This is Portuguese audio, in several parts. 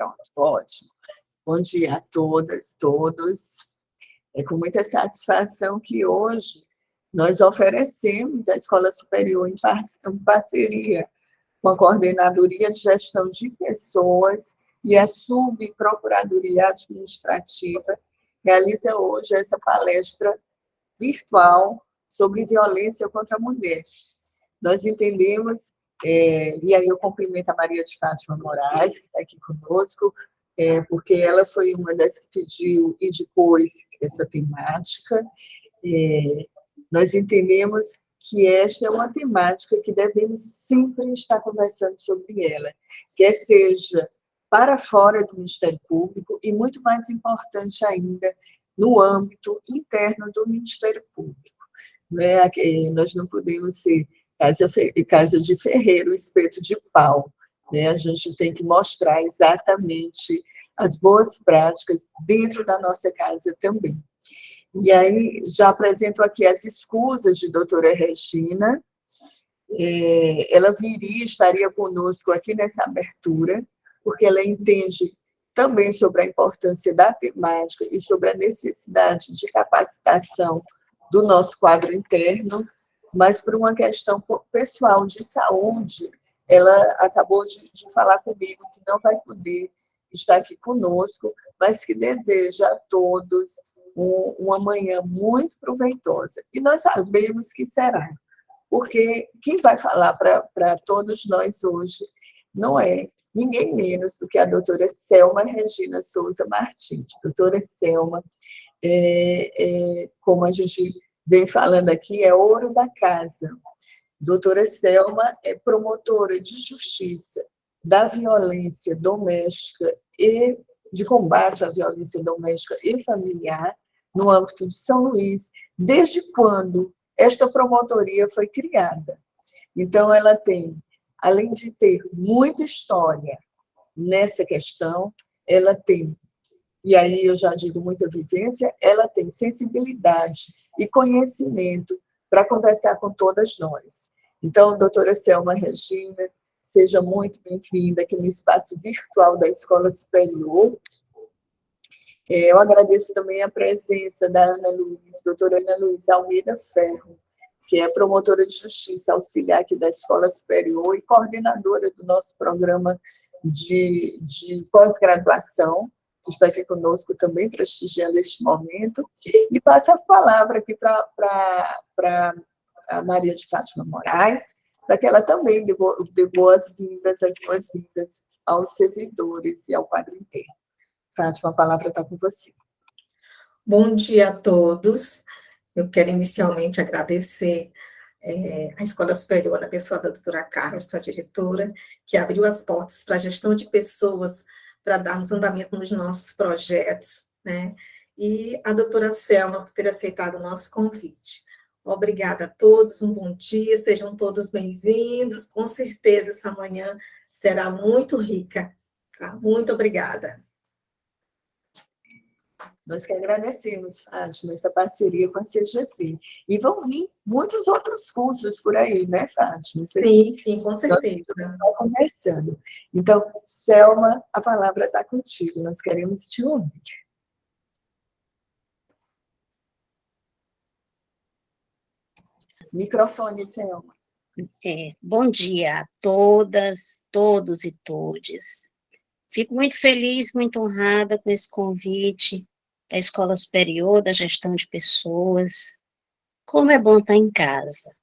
Pronto, ótimo. Bom dia a todas, todos. É com muita satisfação que hoje nós oferecemos a Escola Superior em parceria com a Coordenadoria de Gestão de Pessoas e a Subprocuradoria Administrativa, realiza hoje essa palestra virtual sobre violência contra a mulher. Nós entendemos, e aí eu cumprimento a Maria de Fátima Moraes, que está aqui conosco, porque ela foi uma das que pediu, indicou essa temática. Nós entendemos que esta é uma temática que devemos sempre estar conversando sobre ela, quer seja para fora do Ministério Público e, muito mais importante ainda, no âmbito interno do Ministério Público. Né? Nós não podemos ser casa de ferreiro, espeto de pau. Né? A gente tem que mostrar exatamente as boas práticas dentro da nossa casa também. E aí, já apresento aqui as escusas de doutora Regina. Ela estaria conosco aqui nessa abertura, porque ela entende também sobre a importância da temática e sobre a necessidade de capacitação do nosso quadro interno, mas por uma questão pessoal de saúde, ela acabou de falar comigo que não vai poder estar aqui conosco, mas que deseja a todos uma manhã muito proveitosa. E nós sabemos que será, porque quem vai falar para todos nós hoje não é ninguém menos do que a doutora Selma Regina Souza Martins. Doutora Selma, como a gente vem falando aqui, é ouro da casa. Doutora Selma é promotora de justiça da violência doméstica e de combate à violência doméstica e familiar no âmbito de São Luís, desde quando esta promotoria foi criada. Então, ela tem, além de ter muita história nessa questão, ela tem, e aí eu já digo muita vivência, ela tem sensibilidade e conhecimento para conversar com todas nós. Então, doutora Selma Regina, seja muito bem-vinda aqui no espaço virtual da Escola Superior. Eu agradeço também a presença da Ana Luísa, doutora Ana Luísa Almeida Ferro, que é promotora de justiça auxiliar aqui da Escola Superior e coordenadora do nosso programa de pós-graduação, que está aqui conosco também, prestigiando este momento. E passo a palavra aqui para a Maria de Fátima Moraes, para que ela também dê boas-vindas, as boas-vindas aos servidores e ao quadro interno. Fátima, a palavra está com você. Bom dia a todos. Eu quero inicialmente agradecer a Escola Superior, na pessoa da doutora Carla, sua diretora, que abriu as portas para a gestão de pessoas, para darmos andamento nos nossos projetos, né? E a doutora Selma por ter aceitado o nosso convite. Obrigada a todos, um bom dia, sejam todos bem-vindos. Com certeza essa manhã será muito rica, tá? Muito obrigada. Nós que agradecemos, Fátima, essa parceria com a CGP. E vão vir muitos outros cursos por aí, né, Fátima? Sim, com certeza. Nós estamos conversando. Então, Selma, a palavra está contigo, nós queremos te ouvir. Microfone, Selma. Bom dia a todas, todos e todes. Fico muito feliz, muito honrada com esse convite da Escola Superior, da Gestão de Pessoas. Como é bom estar em casa.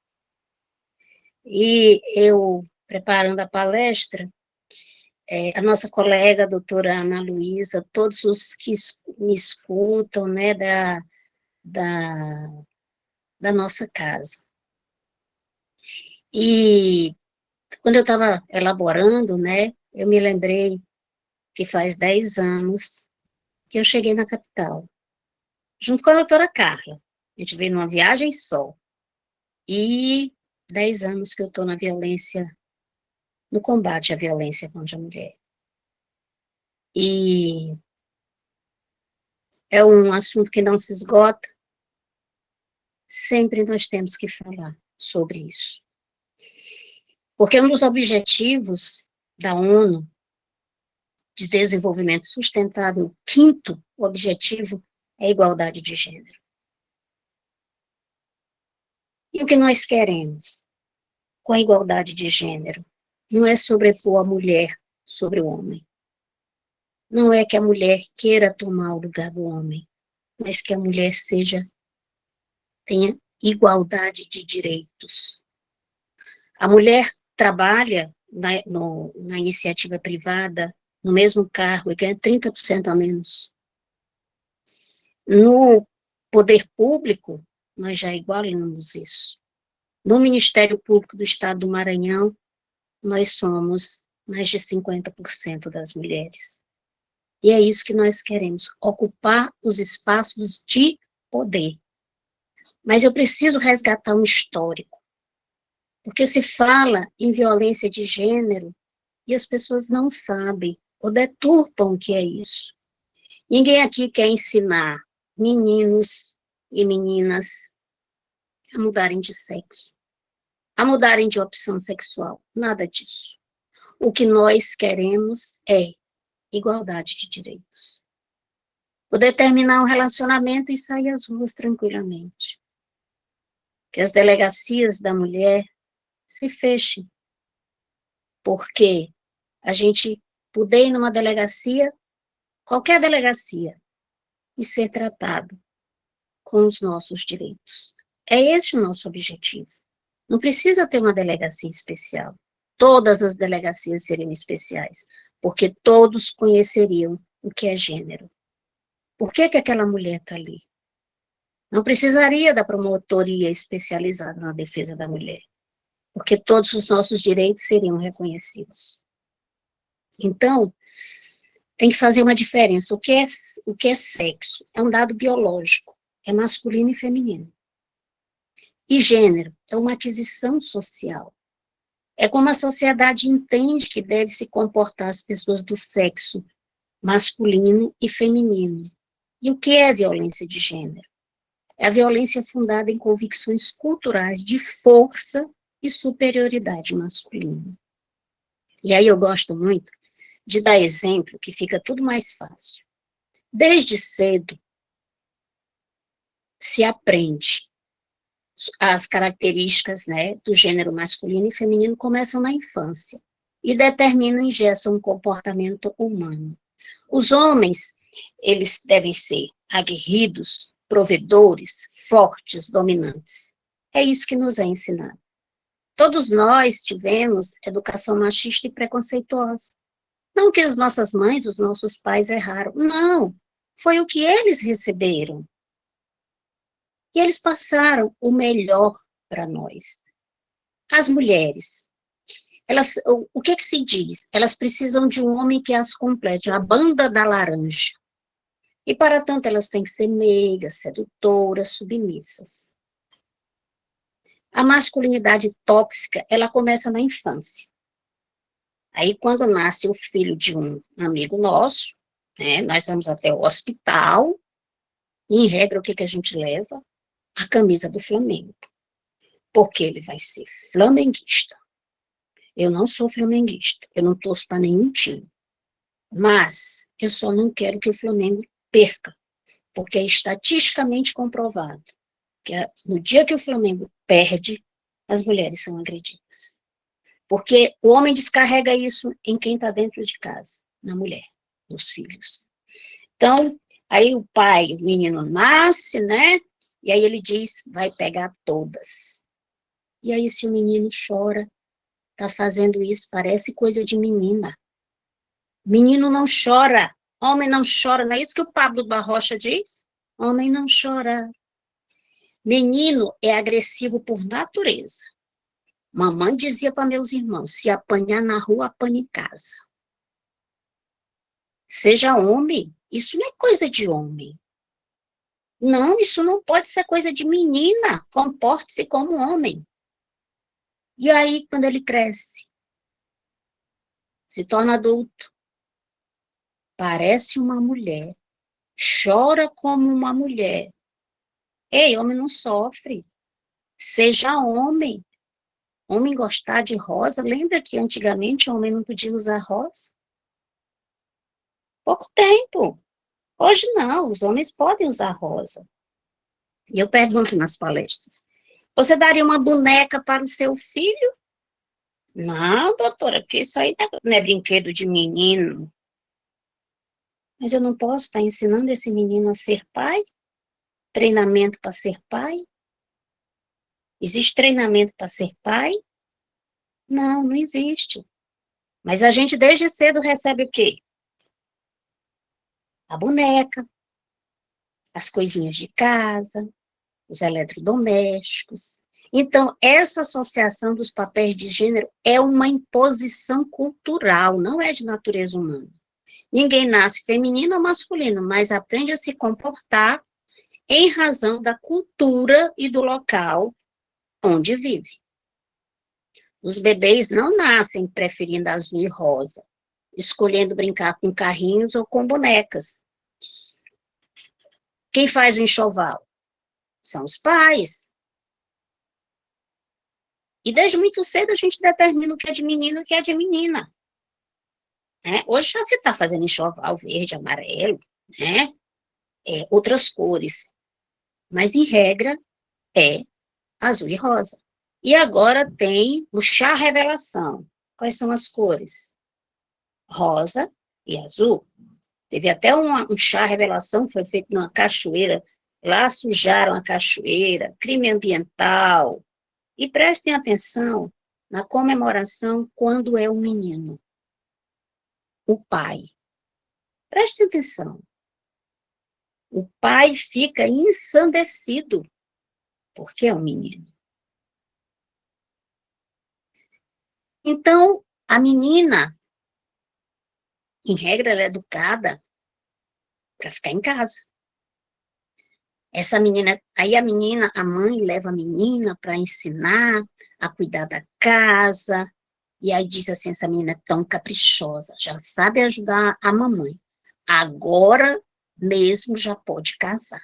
E eu, preparando a palestra, a nossa colega, a doutora Ana Luísa, todos os que me escutam, né, da nossa casa. E quando eu estava elaborando, né, eu me lembrei que faz 10 anos que eu cheguei na capital, junto com a doutora Carla. A gente veio numa viagem só. E 10 anos que eu estou na violência, no combate à violência contra a mulher. E é um assunto que não se esgota. Sempre nós temos que falar sobre isso. Porque um dos objetivos da ONU de Desenvolvimento Sustentável, o quinto objetivo é a igualdade de gênero. E o que nós queremos com a igualdade de gênero? Não é sobrepor a mulher sobre o homem. Não é que a mulher queira tomar o lugar do homem, mas que a mulher tenha igualdade de direitos. A mulher trabalha na iniciativa privada, no mesmo cargo, e ganha 30% a menos. No poder público, nós já igualamos isso. No Ministério Público do Estado do Maranhão, nós somos mais de 50% das mulheres. E é isso que nós queremos, ocupar os espaços de poder. Mas eu preciso resgatar um histórico, porque se fala em violência de gênero e as pessoas não sabem ou deturpam o que é isso. Ninguém aqui quer ensinar meninos e meninas a mudarem de sexo, a mudarem de opção sexual, nada disso. O que nós queremos é igualdade de direitos. Poder terminar um relacionamento e sair às ruas tranquilamente. Que as delegacias da mulher se fechem. Porque a gente poder ir numa delegacia, qualquer delegacia, e ser tratado com os nossos direitos. É esse o nosso objetivo. Não precisa ter uma delegacia especial. Todas as delegacias seriam especiais, porque todos conheceriam o que é gênero. Por que aquela mulher está ali? Não precisaria da promotoria especializada na defesa da mulher, porque todos os nossos direitos seriam reconhecidos. Então, tem que fazer uma diferença. O que é sexo? É um dado biológico, é masculino e feminino. E gênero é uma aquisição social. É como a sociedade entende que deve se comportar as pessoas do sexo masculino e feminino. E o que é violência de gênero? É a violência fundada em convicções culturais de força e superioridade masculina. E aí eu gosto muito de dar exemplo, que fica tudo mais fácil. Desde cedo, se aprende as características, né, do gênero masculino e feminino começam na infância e determinam e engessam um comportamento humano. Os homens, eles devem ser aguerridos, provedores, fortes, dominantes. É isso que nos é ensinado. Todos nós tivemos educação machista e preconceituosa. Não que as nossas mães, os nossos pais erraram. Não, foi o que eles receberam. E eles passaram o melhor para nós. As mulheres, o que se diz? Elas precisam de um homem que as complete, a banda da laranja. E, para tanto, elas têm que ser meigas, sedutoras, submissas. A masculinidade tóxica, ela começa na infância. Aí, quando nasce o filho de um amigo nosso, né, nós vamos até o hospital, e, em regra, o que a gente leva? A camisa do Flamengo. Porque ele vai ser flamenguista. Eu não sou flamenguista, eu não torço para nenhum time. Mas eu só não quero que o Flamengo perca, porque é estatisticamente comprovado que no dia que o Flamengo perde, as mulheres são agredidas. Porque o homem descarrega isso em quem está dentro de casa, na mulher, nos filhos. Então, aí o pai, o menino nasce, né? E aí ele diz, vai pegar todas. E aí se o menino chora, está fazendo isso, parece coisa de menina. Menino não chora, homem não chora, não é isso que o Pablo da Rocha diz? Homem não chora. Menino é agressivo por natureza. Mamãe dizia para meus irmãos, se apanhar na rua, apanha em casa. Seja homem, isso não é coisa de homem. Não, isso não pode ser coisa de menina, comporte-se como homem. E aí, quando ele cresce, se torna adulto, parece uma mulher, chora como uma mulher. Ei, homem não sofre. Seja homem. Homem gostar de rosa. Lembra que antigamente o homem não podia usar rosa? Pouco tempo. Hoje não, os homens podem usar rosa. E eu pergunto nas palestras, você daria uma boneca para o seu filho? Não, doutora, porque isso aí não é brinquedo de menino. Mas eu não posso estar ensinando esse menino a ser pai? Treinamento para ser pai? Existe treinamento para ser pai? Não, não existe. Mas a gente desde cedo recebe o quê? A boneca, as coisinhas de casa, os eletrodomésticos. Então, essa associação dos papéis de gênero é uma imposição cultural, não é de natureza humana. Ninguém nasce feminino ou masculino, mas aprende a se comportar em razão da cultura e do local onde vive. Os bebês não nascem preferindo azul e rosa, escolhendo brincar com carrinhos ou com bonecas. Quem faz o enxoval? São os pais. E desde muito cedo a gente determina o que é de menino e o que é de menina. Né? Hoje já se está fazendo enxoval verde, amarelo, né? Outras cores. Mas, em regra, é azul e rosa. E agora tem o chá revelação. Quais são as cores? Rosa e azul. Teve até um chá revelação, foi feito numa cachoeira. Lá sujaram a cachoeira, crime ambiental. E prestem atenção na comemoração quando é o menino, o pai. Prestem atenção. O pai fica ensandecido porque é um menino. Então, a menina, em regra, ela é educada para ficar em casa. Essa menina, aí a mãe leva a menina para ensinar a cuidar da casa, e aí diz assim, essa menina é tão caprichosa, já sabe ajudar a mamãe. Agora mesmo já pode casar.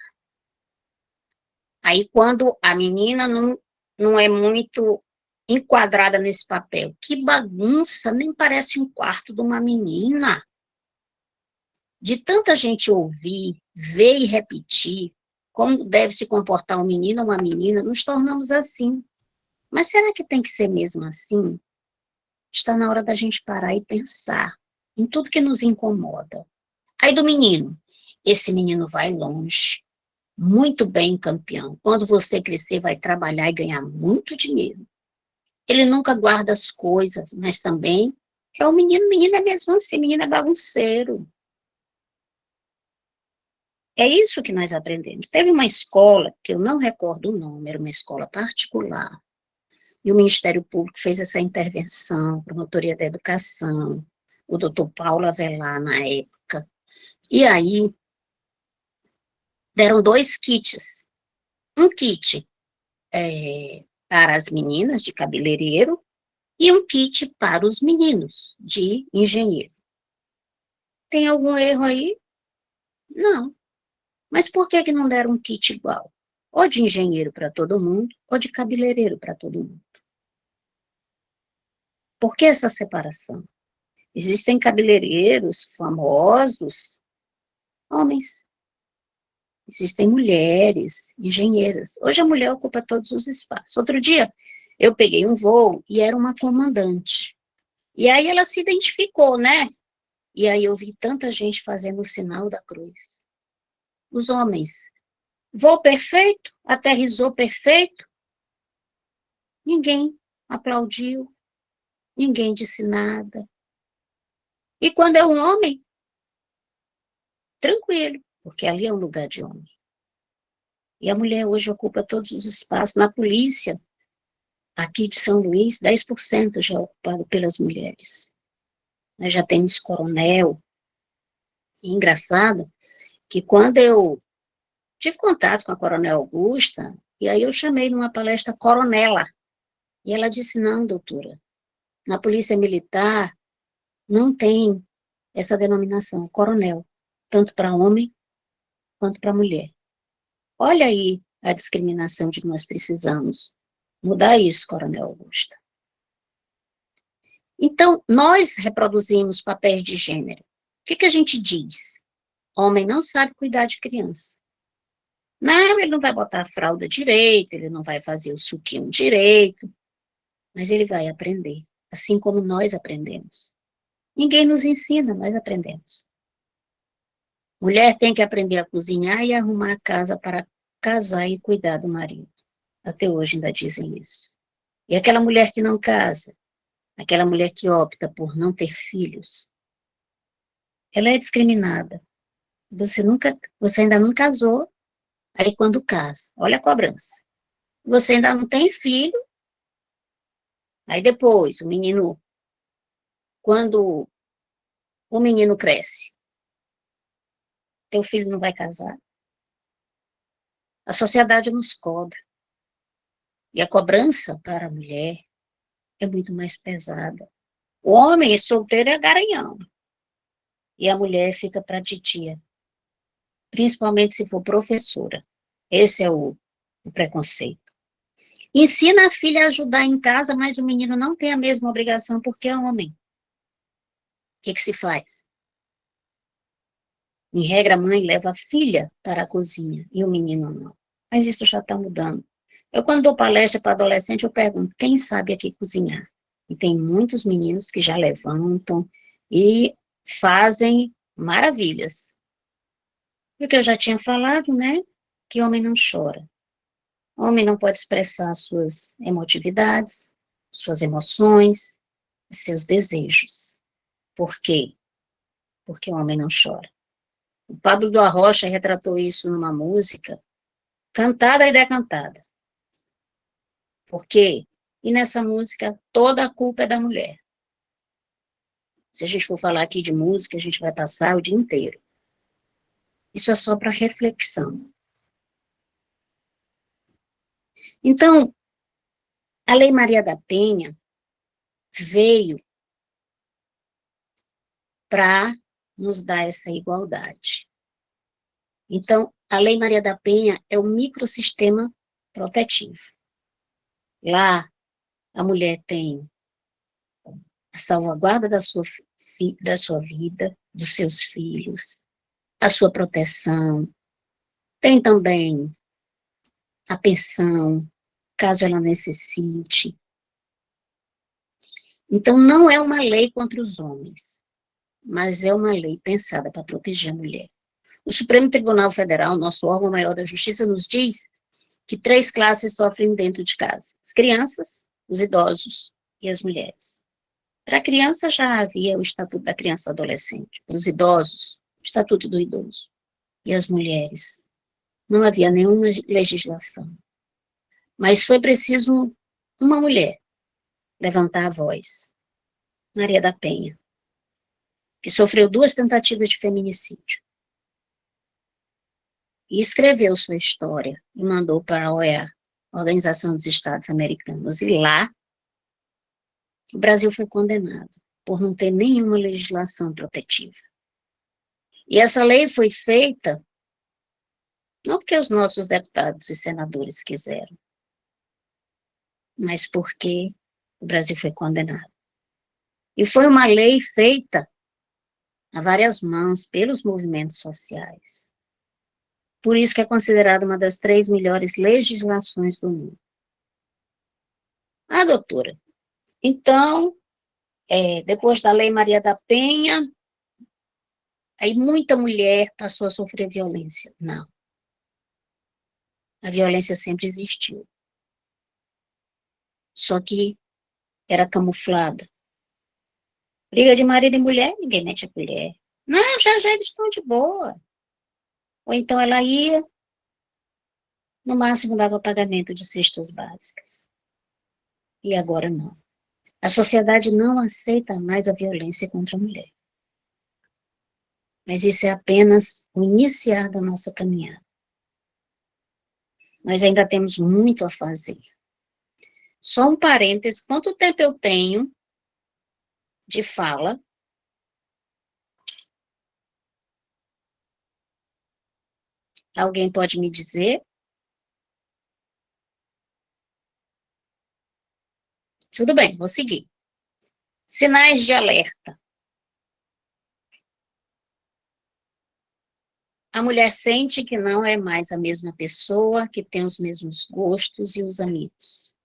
Aí quando a menina não é muito enquadrada nesse papel, que bagunça, nem parece um quarto de uma menina. De tanta gente ouvir, ver e repetir como deve se comportar um menino ou uma menina, nos tornamos assim. Mas será que tem que ser mesmo assim? Está na hora da gente parar e pensar em tudo que nos incomoda. Aí do menino, esse menino vai longe, muito bem campeão. Quando você crescer, vai trabalhar e ganhar muito dinheiro. Ele nunca guarda as coisas, mas também é o menino é mesmo assim, menino é bagunceiro. É isso que nós aprendemos. Teve uma escola, que eu não recordo o nome, era uma escola particular, e o Ministério Público fez essa intervenção, Promotoria da Educação, o doutor Paulo Avelar na época. E aí, deram 2 kits. Um kit para as meninas, de cabeleireiro, e um kit para os meninos, de engenheiro. Tem algum erro aí? Não. Mas por que não deram um kit igual? Ou de engenheiro para todo mundo, ou de cabeleireiro para todo mundo. Por que essa separação? Existem cabeleireiros famosos, homens. Existem mulheres, engenheiras. Hoje a mulher ocupa todos os espaços. Outro dia, eu peguei um voo e era uma comandante. E aí ela se identificou, né? E aí eu vi tanta gente fazendo o sinal da cruz. Os homens, voo perfeito, aterrissou perfeito. Ninguém aplaudiu, ninguém disse nada. E quando é um homem, tranquilo, porque ali é um lugar de homem. E a mulher hoje ocupa todos os espaços. Na polícia, aqui de São Luís, 10% já é ocupado pelas mulheres. Nós já temos coronel. E engraçado que quando eu tive contato com a Coronel Augusta, e aí eu chamei numa palestra coronela, e ela disse, não, doutora, na Polícia Militar não tem essa denominação, coronel, tanto para homem quanto para mulher. Olha aí a discriminação de que nós precisamos mudar isso, Coronel Augusta. Então, nós reproduzimos papéis de gênero. que a gente diz? Homem não sabe cuidar de criança. Não, ele não vai botar a fralda direito, ele não vai fazer o suquinho direito, mas ele vai aprender, assim como nós aprendemos. Ninguém nos ensina, nós aprendemos. Mulher tem que aprender a cozinhar e arrumar a casa para casar e cuidar do marido. Até hoje ainda dizem isso. E aquela mulher que não casa, aquela mulher que opta por não ter filhos, ela é discriminada. Você ainda não casou, aí quando casa, olha a cobrança. Você ainda não tem filho, aí depois quando o menino cresce, teu filho não vai casar. A sociedade nos cobra. E a cobrança para a mulher é muito mais pesada. O homem é solteiro é garanhão. E a mulher fica para titia. Principalmente se for professora. Esse é o preconceito. Ensina a filha a ajudar em casa, mas o menino não tem a mesma obrigação porque é homem. O que se faz? Em regra, a mãe leva a filha para a cozinha e o menino não. Mas isso já está mudando. Eu, quando dou palestra para adolescente, eu pergunto, quem sabe aqui cozinhar? E tem muitos meninos que já levantam e fazem maravilhas. E o que eu já tinha falado, né? Que homem não chora. Homem não pode expressar suas emotividades, suas emoções, seus desejos. Por quê? Porque o homem não chora. O Pablo do Arrocha retratou isso numa música, cantada e decantada. Por quê? E nessa música, toda a culpa é da mulher. Se a gente for falar aqui de música, a gente vai passar o dia inteiro. Isso é só para reflexão. Então, a Lei Maria da Penha veio para nos dar essa igualdade. Então, a Lei Maria da Penha é o microsistema protetivo. Lá, a mulher tem a salvaguarda da sua vida, dos seus filhos, a sua proteção, tem também a pensão, caso ela necessite. Então, não é uma lei contra os homens, mas é uma lei pensada para proteger a mulher. O Supremo Tribunal Federal, nosso órgão maior da justiça, nos diz que 3 classes sofrem dentro de casa: as crianças, os idosos e as mulheres. Para a criança já havia o Estatuto da Criança e do Adolescente, para os idosos, o Estatuto do Idoso. E as mulheres, não havia nenhuma legislação. Mas foi preciso uma mulher levantar a voz, Maria da Penha, que sofreu 2 tentativas de feminicídio. E escreveu sua história e mandou para a OEA, Organização dos Estados Americanos. E lá, o Brasil foi condenado por não ter nenhuma legislação protetiva. E essa lei foi feita não porque os nossos deputados e senadores quiseram, mas porque o Brasil foi condenado. E foi uma lei feita a várias mãos pelos movimentos sociais. Por isso que é considerada uma das 3 melhores legislações do mundo. Ah, doutora, então, depois da Lei Maria da Penha, aí muita mulher passou a sofrer violência. Não. A violência sempre existiu. Só que era camuflada. Briga de marido e mulher, ninguém mete a colher. Não, já eles estão de boa. Ou então ela ia, no máximo dava pagamento de cestas básicas. E agora não. A sociedade não aceita mais a violência contra a mulher. Mas isso é apenas o iniciar da nossa caminhada. Nós ainda temos muito a fazer. Só um parêntese, quanto tempo eu tenho de fala? Alguém pode me dizer? Tudo bem, vou seguir. Sinais de alerta. a mulher sente que não é mais a mesma pessoa, que tem os mesmos gostos e os amigos.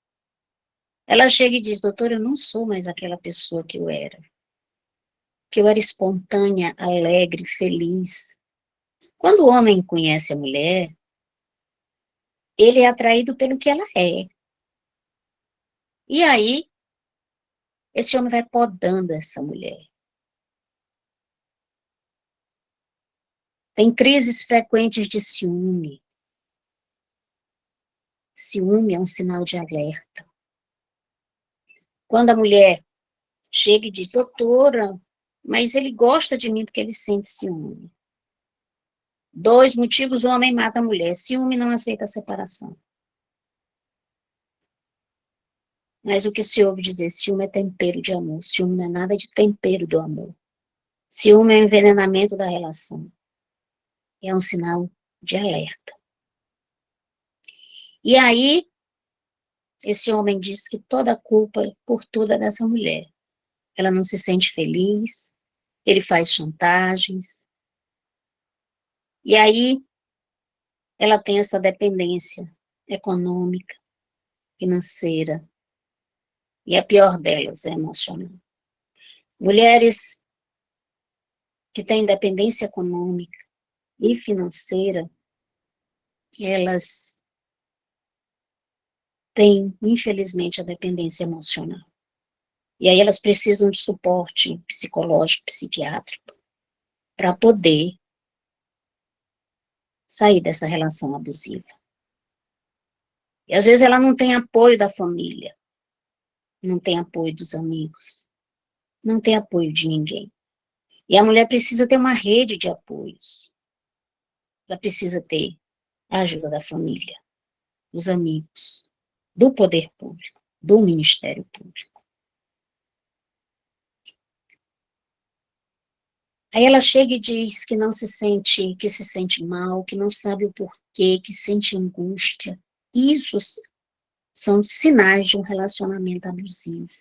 Ela chega e diz, doutor, eu não sou mais aquela pessoa que eu era. Que eu era espontânea, alegre, feliz. Quando o homem conhece a mulher, ele é atraído pelo que ela é. E aí, esse homem vai podando essa mulher. Tem crises frequentes de ciúme. Ciúme é um sinal de alerta. Quando a mulher chega e diz, doutora, mas ele gosta de mim porque ele sente ciúme. 2 motivos, o homem mata a mulher. Ciúme, não aceita a separação. Mas o que se ouve dizer, ciúme é tempero de amor. Ciúme não é nada de tempero do amor. Ciúme é o envenenamento da relação. É um sinal de alerta. E aí, esse homem diz que toda a culpa por toda dessa mulher. Ela não se sente feliz, ele faz chantagens. E aí, ela tem essa dependência econômica, financeira. E a pior delas é emocional. Mulheres que têm dependência econômica e financeira, elas têm, infelizmente, a dependência emocional. E aí elas precisam de suporte psicológico, psiquiátrico, para poder sair dessa relação abusiva. E às vezes ela não tem apoio da família, não tem apoio dos amigos, não tem apoio de ninguém. E a mulher precisa ter uma rede de apoios. Ela precisa ter a ajuda da família, dos amigos, do poder público, do Ministério Público. Aí ela chega e diz que não se sente, que se sente mal, que não sabe o porquê, que sente angústia. Isso são sinais de um relacionamento abusivo.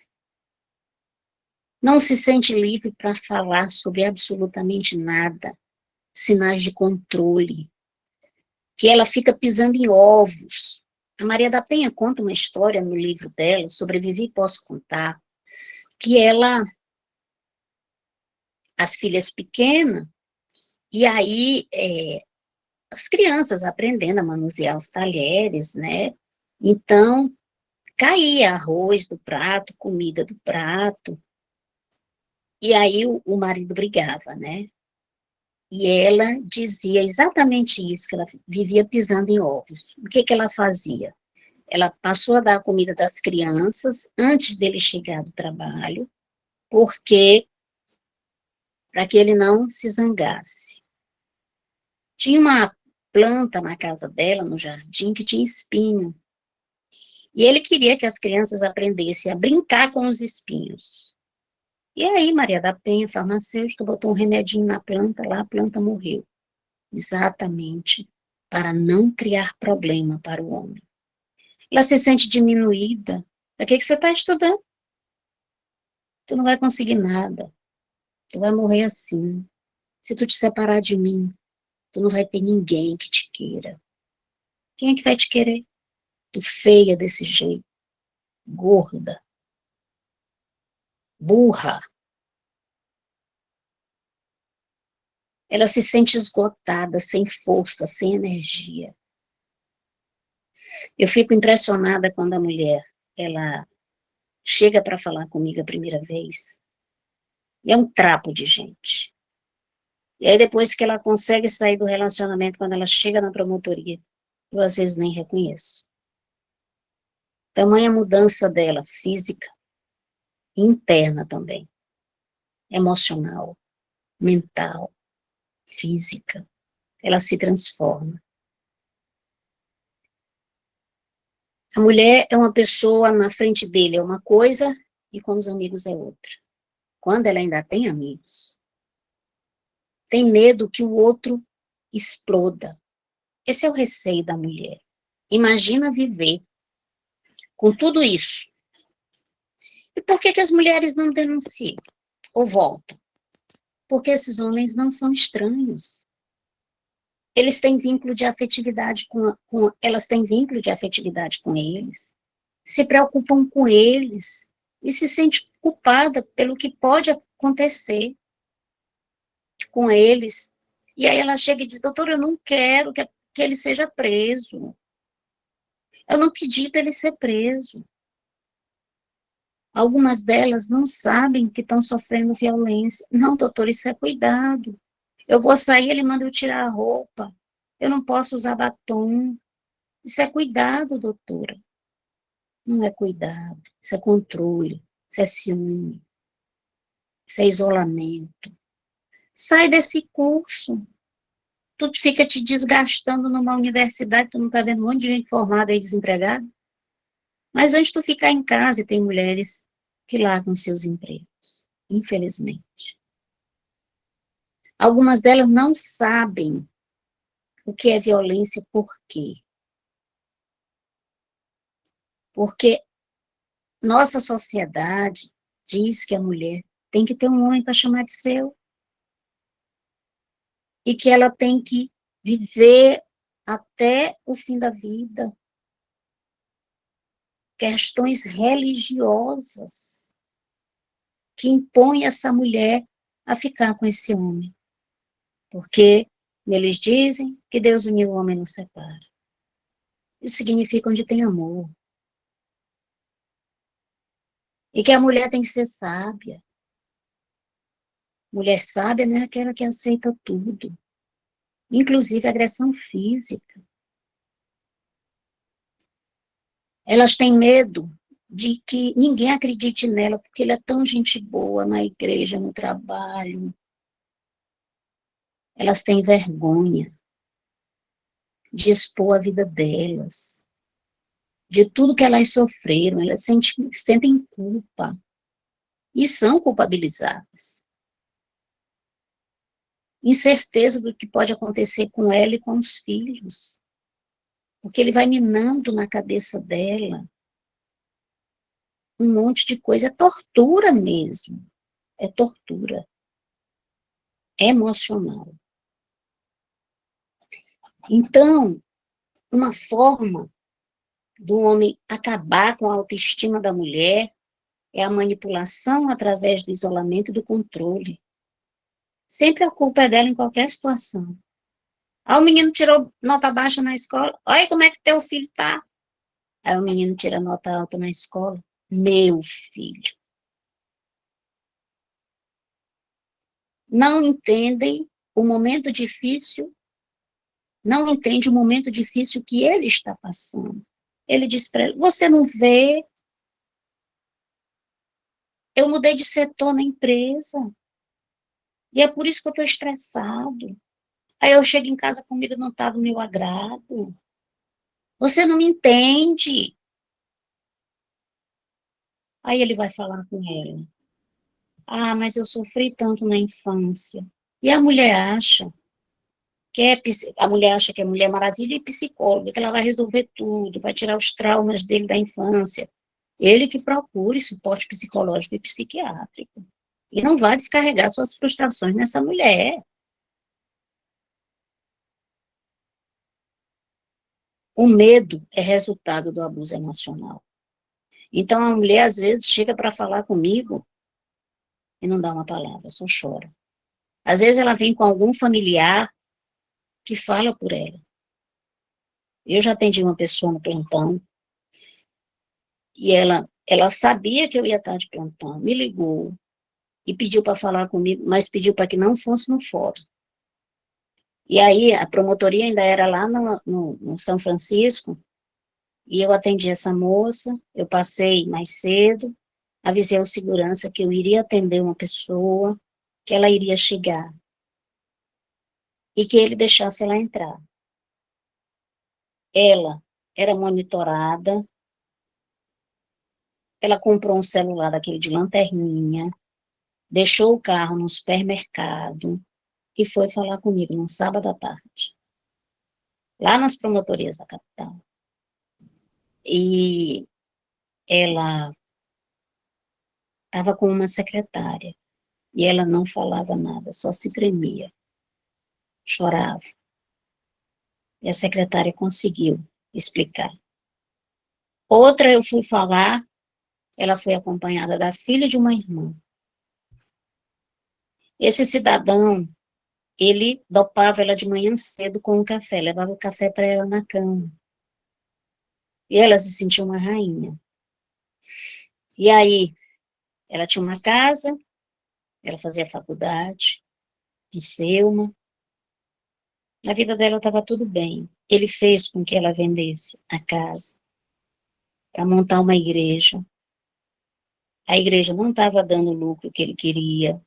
Não se sente livre para falar sobre absolutamente nada. Sinais de controle. Que ela fica pisando em ovos. A Maria da Penha conta uma história no livro dela, Sobrevivi e Posso Contar, que ela, as filhas pequenas, e aí as crianças aprendendo a manusear os talheres, né? Então, caía arroz do prato, comida do prato, e aí o marido brigava, né? E ela dizia exatamente isso, que ela vivia pisando em ovos. O que ela fazia? Ela passou a dar a comida das crianças antes dele chegar do trabalho, porque para que ele não se zangasse. Tinha uma planta na casa dela, no jardim, que tinha espinho. E ele queria que as crianças aprendessem a brincar com os espinhos. E aí, Maria da Penha, farmacêutico, botou um remedinho na planta, lá a planta morreu. Exatamente para não criar problema para o homem. Ela se sente diminuída. Para que você está estudando? Tu não vai conseguir nada. Tu vai morrer assim. Se tu te separar de mim, tu não vai ter ninguém que te queira. Quem é que vai te querer? Tu feia desse jeito, gorda, burra. Ela se sente esgotada, sem força, sem energia. Eu fico impressionada quando a mulher, ela chega para falar comigo a primeira vez, e é um trapo de gente. E aí depois que ela consegue sair do relacionamento, quando ela chega na promotoria, eu às vezes nem reconheço. Tamanha mudança dela, física, interna também, emocional, mental, física. Ela se transforma. A mulher é uma pessoa, na frente dele é uma coisa, e com os amigos é outra. Quando ela ainda tem amigos, tem medo que o outro exploda. Esse é o receio da mulher. Imagina viver com tudo isso. E por que as mulheres não denunciam ou voltam? Porque esses homens não são estranhos. eles têm vínculo de afetividade elas têm vínculo de afetividade com eles, se preocupam com eles e se sente culpada pelo que pode acontecer com eles. E aí ela chega e diz, doutor, eu não quero que ele seja preso. Eu não pedi para ele ser preso. Algumas delas não sabem que estão sofrendo violência. Não, doutor, isso é cuidado. Eu vou sair, ele manda eu tirar a roupa. Eu não posso usar batom. Isso é cuidado, doutora. Não é cuidado. Isso é controle. Isso é ciúme. Isso é isolamento. Sai desse curso. Tu fica te desgastando numa universidade, tu não está vendo um monte de gente formada e desempregada? Mas antes tu ficar em casa, e tem mulheres que largam seus empregos, infelizmente. Algumas delas não sabem o que é violência, por quê? Porque nossa sociedade diz que a mulher tem que ter um homem para chamar de seu, e que ela tem que viver até o fim da vida. Questões religiosas que impõem essa mulher a ficar com esse homem. Porque eles dizem que Deus uniu o homem não separa. Isso significa onde tem amor. E que a mulher tem que ser sábia. Mulher sábia não é aquela que aceita tudo, inclusive agressão física. Elas têm medo de que ninguém acredite nela, porque ela é tão gente boa na igreja, no trabalho. Elas têm vergonha de expor a vida delas, de tudo que elas sofreram, elas sentem culpa e são culpabilizadas. Incerteza do que pode acontecer com ela e com os filhos, porque ele vai minando na cabeça dela um monte de coisa, é tortura mesmo, é tortura emocional. Então, uma forma do homem acabar com a autoestima da mulher é a manipulação através do isolamento e do controle. Sempre a culpa é dela em qualquer situação. Ah, o menino tirou nota baixa na escola. Olha como é que teu filho tá. Aí o menino tira nota alta na escola. Meu filho. Não entendem o momento difícil, não entende o momento difícil que ele está passando. Ele diz para ela, você não vê? Eu mudei de setor na empresa. E é por isso que eu estou estressado. Aí eu chego em casa, a comida não está do meu agrado. Você não me entende. Aí ele vai falar com ela. Ah, mas eu sofri tanto na infância. E a mulher acha a mulher acha que é Mulher Maravilha e psicóloga, que ela vai resolver tudo, vai tirar os traumas dele da infância. Ele que procure suporte psicológico e psiquiátrico. E não vai descarregar suas frustrações nessa mulher. O medo é resultado do abuso emocional. Então, a mulher, às vezes, chega para falar comigo e não dá uma palavra, só chora. Às vezes, ela vem com algum familiar que fala por ela. Eu já atendi uma pessoa no plantão e ela sabia que eu ia estar de plantão, me ligou e pediu para falar comigo, mas pediu para que não fosse no fórum. E aí, a promotoria ainda era lá no São Francisco, e eu atendi essa moça, eu passei mais cedo, avisei ao segurança que eu iria atender uma pessoa, que ela iria chegar, e que ele deixasse ela entrar. Ela era monitorada, ela comprou um celular daquele de lanterninha, deixou o carro no supermercado e foi falar comigo no sábado à tarde, lá nas promotorias da capital. E ela estava com uma secretária e ela não falava nada, só se tremia, chorava. E a secretária conseguiu explicar. Outra eu fui falar, ela foi acompanhada da filha de uma irmã. Esse cidadão, ele dopava ela de manhã cedo com um café, levava o café para ela na cama. E ela se sentiu uma rainha. E aí, ela tinha uma casa, ela fazia faculdade, em Selma. Na vida dela estava tudo bem. Ele fez com que ela vendesse a casa para montar uma igreja. A igreja não estava dando o lucro que ele queria.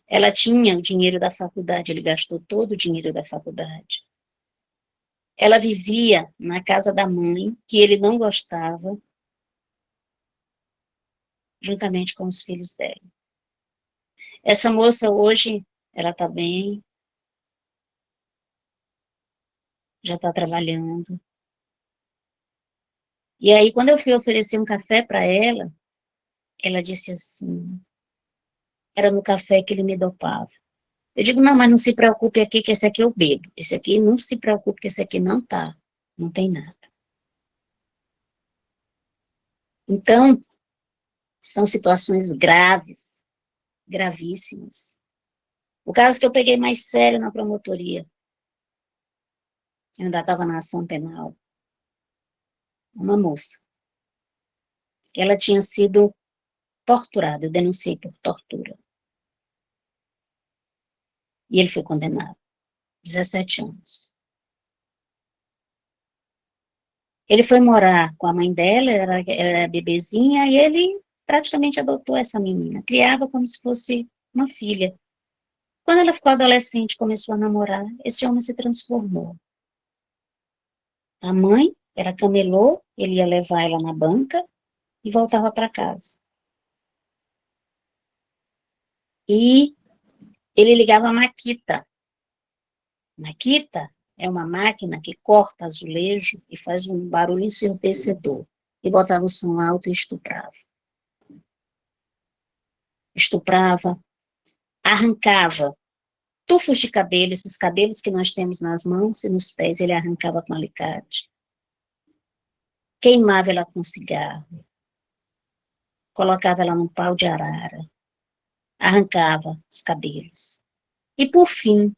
Ela tinha o dinheiro da faculdade, ele gastou todo o dinheiro da faculdade. Ela vivia na casa da mãe, que ele não gostava, juntamente com os filhos dela. Essa moça hoje, ela está bem, já está trabalhando. E aí, quando eu fui oferecer um café para ela disse assim, era no café que ele me dopava. Eu digo, não, mas não se preocupe aqui, que esse aqui eu bebo. Esse aqui, não se preocupe, que esse aqui não tá, não tem nada. Então, são situações graves, gravíssimas. O caso que eu peguei mais sério na promotoria, eu ainda estava na ação penal, uma moça, ela tinha sido torturada, eu denunciei por tortura. E ele foi condenado, 17 anos. Ele foi morar com a mãe dela, era bebezinha, e ele praticamente adotou essa menina, criava como se fosse uma filha. Quando ela ficou adolescente, começou a namorar, esse homem se transformou. A mãe era camelô, ele ia levar ela na banca e voltava para casa. E ele ligava a maquita. Maquita é uma máquina que corta azulejo e faz um barulho ensurdecedor. E botava o som alto e estuprava. Estuprava, arrancava tufos de cabelo, esses cabelos que nós temos nas mãos e nos pés, ele arrancava com alicate. Queimava ela com cigarro. Colocava ela num pau de arara. Arrancava os cabelos. E, por fim,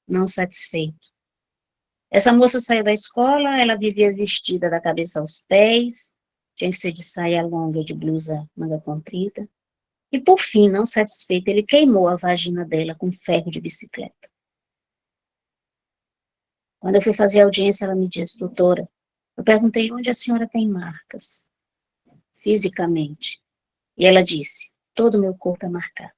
não satisfeito, essa moça saiu da escola, ela vivia vestida da cabeça aos pés, tinha que ser de saia longa, de blusa manga comprida. E, por fim, não satisfeito, ele queimou a vagina dela com ferro de bicicleta. Quando eu fui fazer a audiência, ela me disse, doutora, eu perguntei onde a senhora tem marcas, fisicamente. E ela disse, todo o meu corpo é marcado.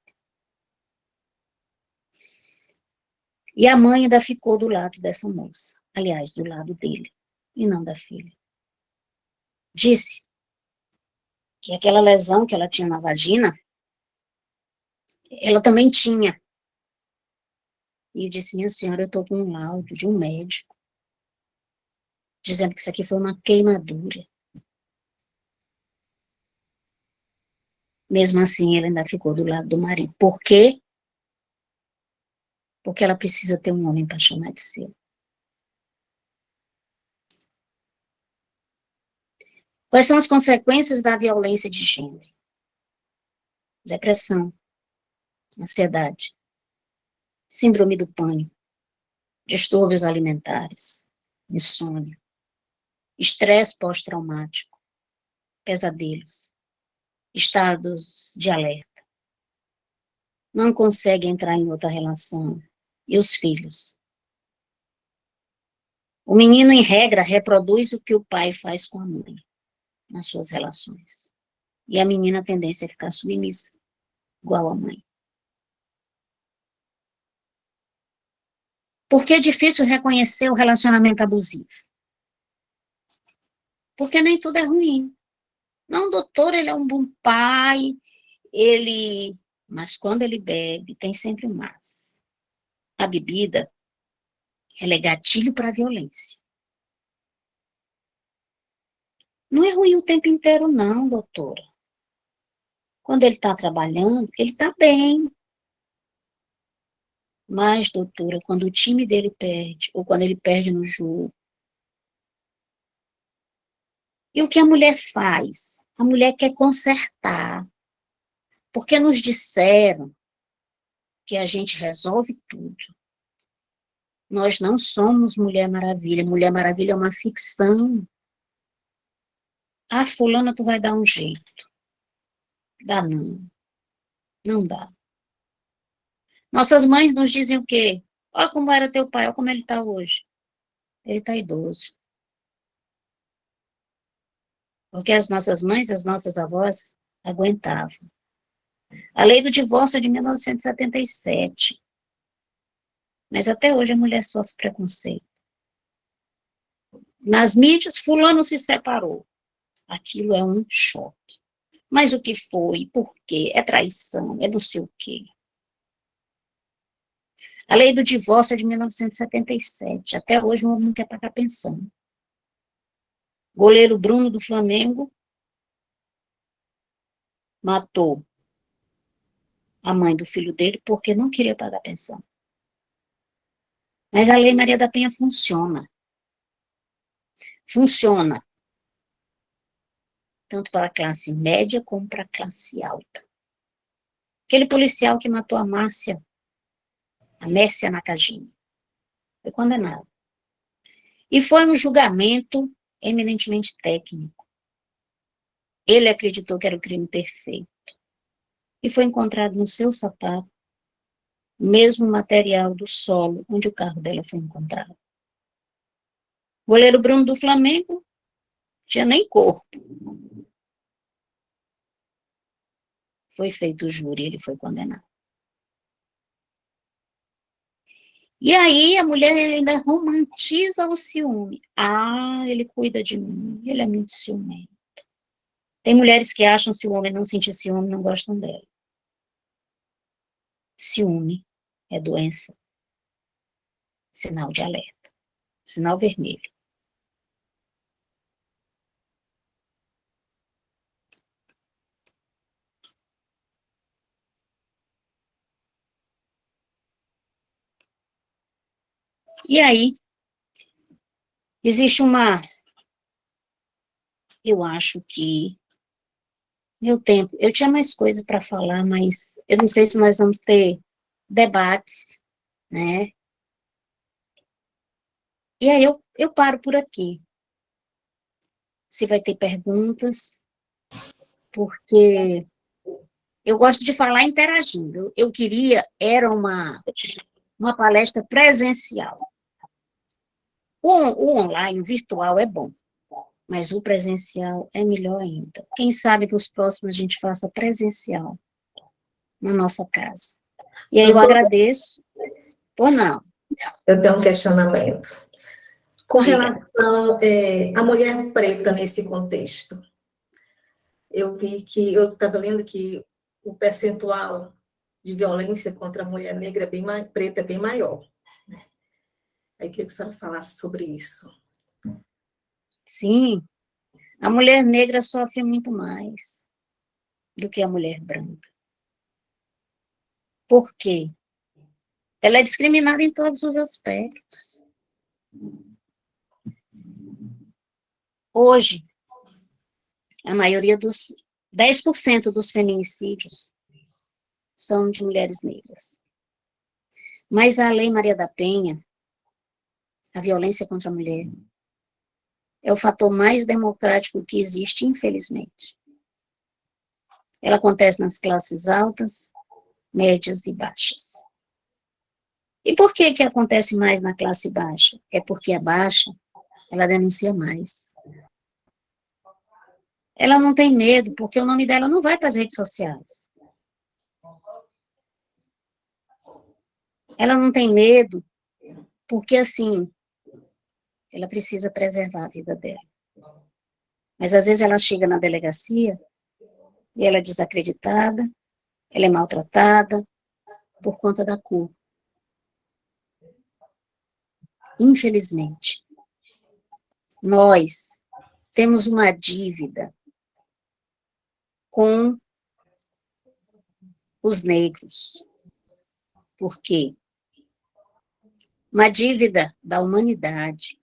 E a mãe ainda ficou do lado dessa moça, aliás, do lado dele, e não da filha. Disse que aquela lesão que ela tinha na vagina, ela também tinha. E eu disse, minha senhora, eu estou com um laudo de um médico, dizendo que isso aqui foi uma queimadura. Mesmo assim, ela ainda ficou do lado do marido. Por quê? Porque ela precisa ter um homem para chamar de seu. Quais são as consequências da violência de gênero? Depressão, ansiedade, síndrome do pânico, distúrbios alimentares, insônia, estresse pós-traumático, pesadelos, estados de alerta. Não consegue entrar em outra relação. E os filhos? O menino, em regra, reproduz o que o pai faz com a mãe nas suas relações. E a menina, a tendência é ficar submissa, igual a mãe. Por que é difícil reconhecer o relacionamento abusivo? Porque nem tudo é ruim. Não, doutor, ele é um bom pai, mas quando ele bebe, tem sempre um mas. A bebida, ela é gatilho para a violência. Não é ruim o tempo inteiro, não, doutora. Quando ele está trabalhando, ele está bem. Mas, doutora, quando o time dele perde, ou quando ele perde no jogo, e o que a mulher faz? A mulher quer consertar, porque nos disseram que a gente resolve tudo. Nós não somos Mulher Maravilha. Mulher Maravilha é uma ficção. Ah, fulana, tu vai dar um jeito. Dá não. Não dá. Nossas mães nos dizem o quê? Olha como era teu pai, olha como ele está hoje. Ele está idoso. Porque as nossas mães, as nossas avós, aguentavam. A lei do divórcio é de 1977. Mas até hoje a mulher sofre preconceito. Nas mídias, fulano se separou. Aquilo é um choque. Mas o que foi? Por quê? É traição, é não sei o quê. A lei do divórcio é de 1977. Até hoje o homem não quer pagar pensão. Goleiro Bruno do Flamengo matou a mãe do filho dele porque não queria pagar pensão. Mas a Lei Maria da Penha funciona. Funciona tanto para a classe média como para a classe alta. Aquele policial que matou a Mércia Nakajima, foi condenado. E foi um julgamento eminentemente técnico. Ele acreditou que era o crime perfeito. E foi encontrado no seu sapato o mesmo material do solo onde o carro dela foi encontrado. O goleiro Bruno do Flamengo tinha nem corpo. Foi feito o júri, ele foi condenado. E aí a mulher ainda romantiza o ciúme. Ah, ele cuida de mim, ele é muito ciumento. Tem mulheres que acham que se o homem não sentir ciúme, não gostam dela. Ciúme é doença. Sinal de alerta. Sinal vermelho. E aí, existe uma... Eu acho que... Meu tempo... Eu tinha mais coisa para falar, mas eu não sei se nós vamos ter debates, né? E aí eu paro por aqui. Se vai ter perguntas, porque eu gosto de falar interagindo. Eu queria, era uma palestra presencial. O online, o virtual é bom, mas o presencial é melhor ainda. Quem sabe nos próximos a gente faça presencial na nossa casa. E aí eu agradeço. Por não. Eu tenho um questionamento. Com Diga. relação à mulher preta nesse contexto, eu vi que, eu estava lendo que o percentual de violência contra a mulher negra preta é bem maior. Né? Aí eu queria que a senhora falasse sobre isso. Sim, a mulher negra sofre muito mais do que a mulher branca. Por quê? Ela é discriminada em todos os aspectos. Hoje, a maioria dos 10% dos feminicídios são de mulheres negras. Mas a Lei Maria da Penha, a violência contra a mulher, é o fator mais democrático que existe, infelizmente. Ela acontece nas classes altas, médias e baixas. E por que acontece mais na classe baixa? É porque a baixa, ela denuncia mais. Ela não tem medo, porque o nome dela não vai para as redes sociais. Ela não tem medo, porque, assim, ela precisa preservar a vida dela. Mas, às vezes, ela chega na delegacia e ela é desacreditada, ela é maltratada por conta da cor. Infelizmente, nós temos uma dívida com os negros. Por quê? uma dívida da humanidade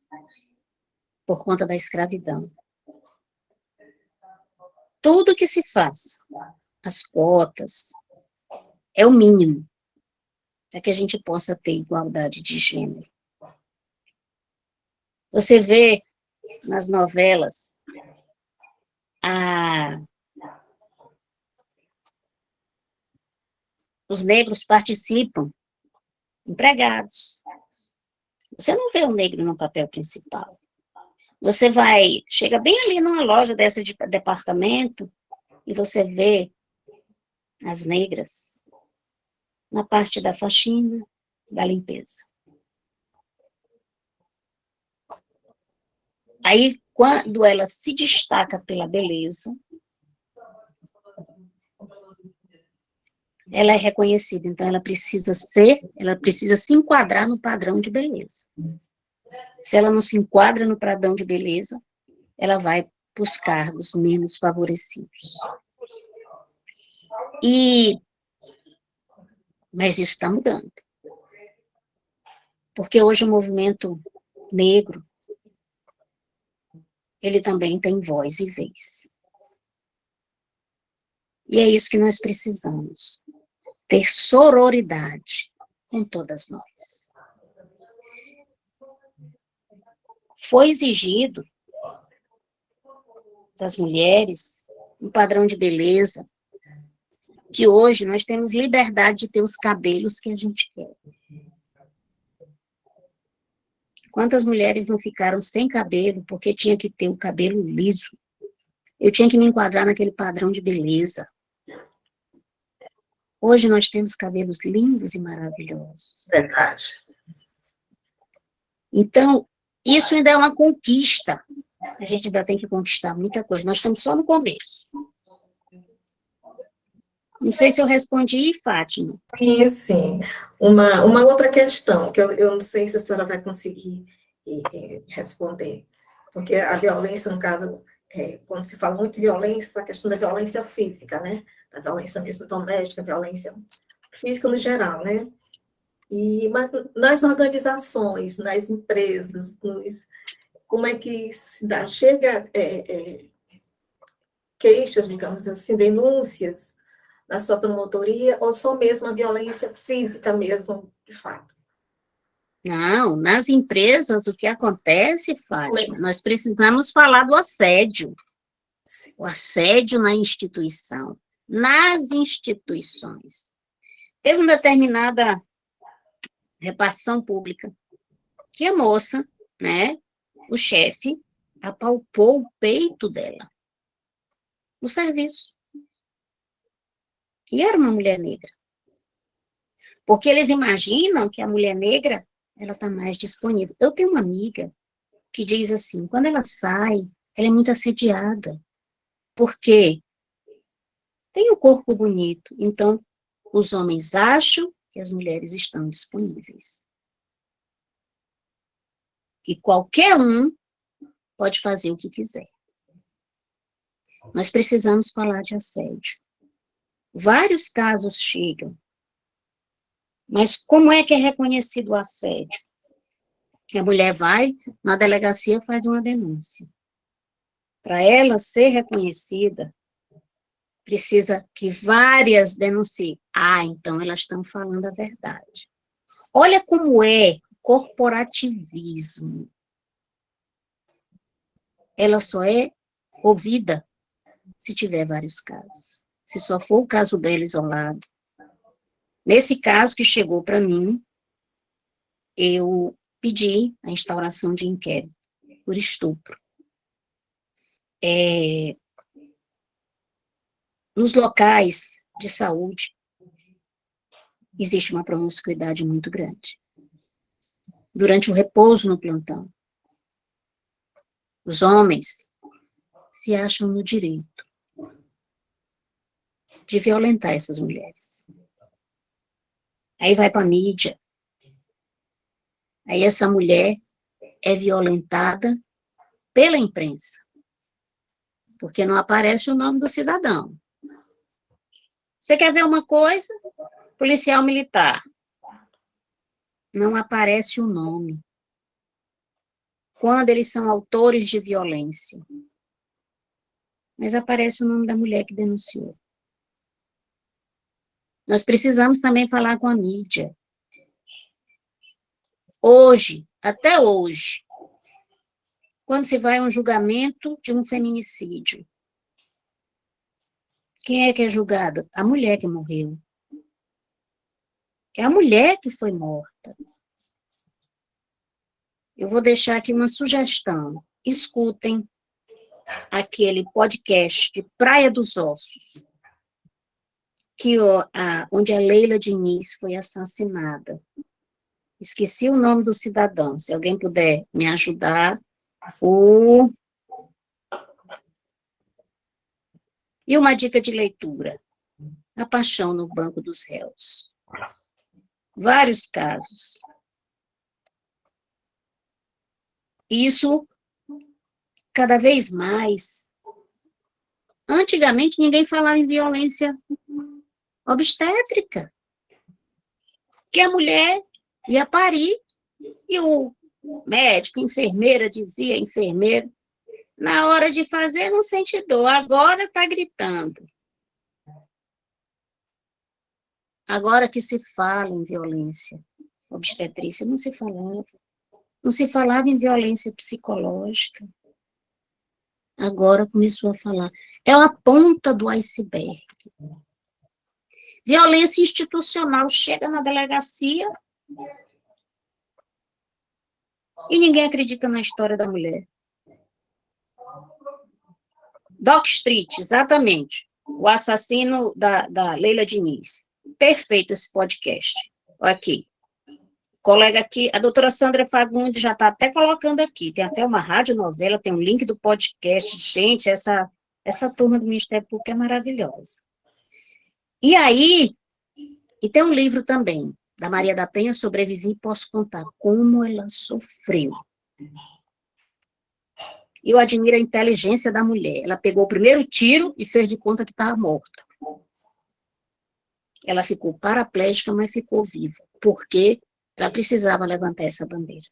por conta da escravidão. Tudo que se faz, as cotas, é o mínimo para que a gente possa ter igualdade de gênero. Você vê nas novelas os negros participam, empregados. Você não vê o negro no papel principal. Você chega bem ali numa loja dessa de departamento e você vê as negras na parte da faxina, da limpeza. Aí, quando ela se destaca pela beleza, ela é reconhecida, então ela precisa se enquadrar no padrão de beleza. Se ela não se enquadra no padrão de beleza, ela vai para os cargos menos favorecidos. Mas isso está mudando. Porque hoje o movimento negro, ele também tem voz e vez. E é isso que nós precisamos. Ter sororidade com todas nós. Foi exigido das mulheres um padrão de beleza que hoje nós temos liberdade de ter os cabelos que a gente quer. Quantas mulheres não ficaram sem cabelo porque tinha que ter o cabelo liso? Eu tinha que me enquadrar naquele padrão de beleza. Hoje nós temos cabelos lindos e maravilhosos. Verdade. Então, isso ainda é uma conquista. A gente ainda tem que conquistar muita coisa. Nós estamos só no começo. Não sei se eu respondi, Fátima. Sim. Uma outra questão, que eu não sei se a senhora vai conseguir responder, porque a violência, no caso, quando se fala muito de violência, a questão da violência física, né? Da violência mesmo doméstica, violência física no geral, né? Mas nas organizações, nas empresas, como é que se dá? Chega queixas, digamos assim, denúncias na sua promotoria, ou só mesmo a violência física mesmo, de fato? Não, nas empresas, o que acontece, Fátima, nós precisamos falar do assédio. O assédio na instituição, nas instituições. Teve uma determinada repartição pública que a moça, né, o chefe, apalpou o peito dela no serviço. E era uma mulher negra. Porque eles imaginam que a mulher negra, ela está mais disponível. Eu tenho uma amiga que diz assim, quando ela sai, ela é muito assediada. Porque tem um corpo bonito. Então, os homens acham que as mulheres estão disponíveis. Que qualquer um pode fazer o que quiser. Nós precisamos falar de assédio. Vários casos chegam. Mas como é que é reconhecido o assédio? A mulher vai na delegacia e faz uma denúncia. Para ela ser reconhecida, precisa que várias denunciem. Então elas estão falando a verdade. Olha como é corporativismo. Ela só é ouvida se tiver vários casos. Se só for o caso dela isolado. Nesse caso que chegou para mim, eu pedi a instauração de inquérito por estupro. Nos locais de saúde, existe uma promiscuidade muito grande. Durante o repouso no plantão, os homens se acham no direito de violentar essas mulheres. Aí vai para a mídia. Aí essa mulher é violentada pela imprensa, porque não aparece o nome do cidadão. Você quer ver uma coisa? Policial militar. não aparece o nome. Quando eles são autores de violência. Mas aparece o nome da mulher que denunciou. Nós precisamos também falar com a mídia. Hoje, até hoje, quando se vai a um julgamento de um feminicídio, quem é que é julgado? A mulher que morreu. É a mulher que foi morta. Eu vou deixar aqui uma sugestão. Escutem aquele podcast de Praia dos Ossos, onde a Leila Diniz foi assassinada. Esqueci o nome do cidadão. Se alguém puder me ajudar. E uma dica de leitura. A Paixão no Banco dos Réus. Vários casos. Isso, cada vez mais. Antigamente, ninguém falava em violência obstétrica. Que a mulher ia parir e o médico, enfermeira, dizia, enfermeiro, na hora de fazer não sente dor, agora está gritando. Agora que se fala em violência obstetrícia, não se falava. Não se falava em violência psicológica. Agora começou a falar. É a ponta do iceberg. Violência institucional chega na delegacia e ninguém acredita na história da mulher. Doc Street, exatamente. O assassino da Leila Diniz. Perfeito esse podcast. Olha aqui. Colega aqui, a doutora Sandra Fagundes já está até colocando aqui. Tem até uma radionovela, tem um link do podcast. Gente, essa turma do Ministério Público é maravilhosa. E aí, e tem um livro também, da Maria da Penha, Sobrevivi e Posso Contar, como ela sofreu. Eu admiro a inteligência da mulher. Ela pegou o primeiro tiro e fez de conta que estava morta. Ela ficou paraplégica, mas ficou viva. Porque ela precisava levantar essa bandeira.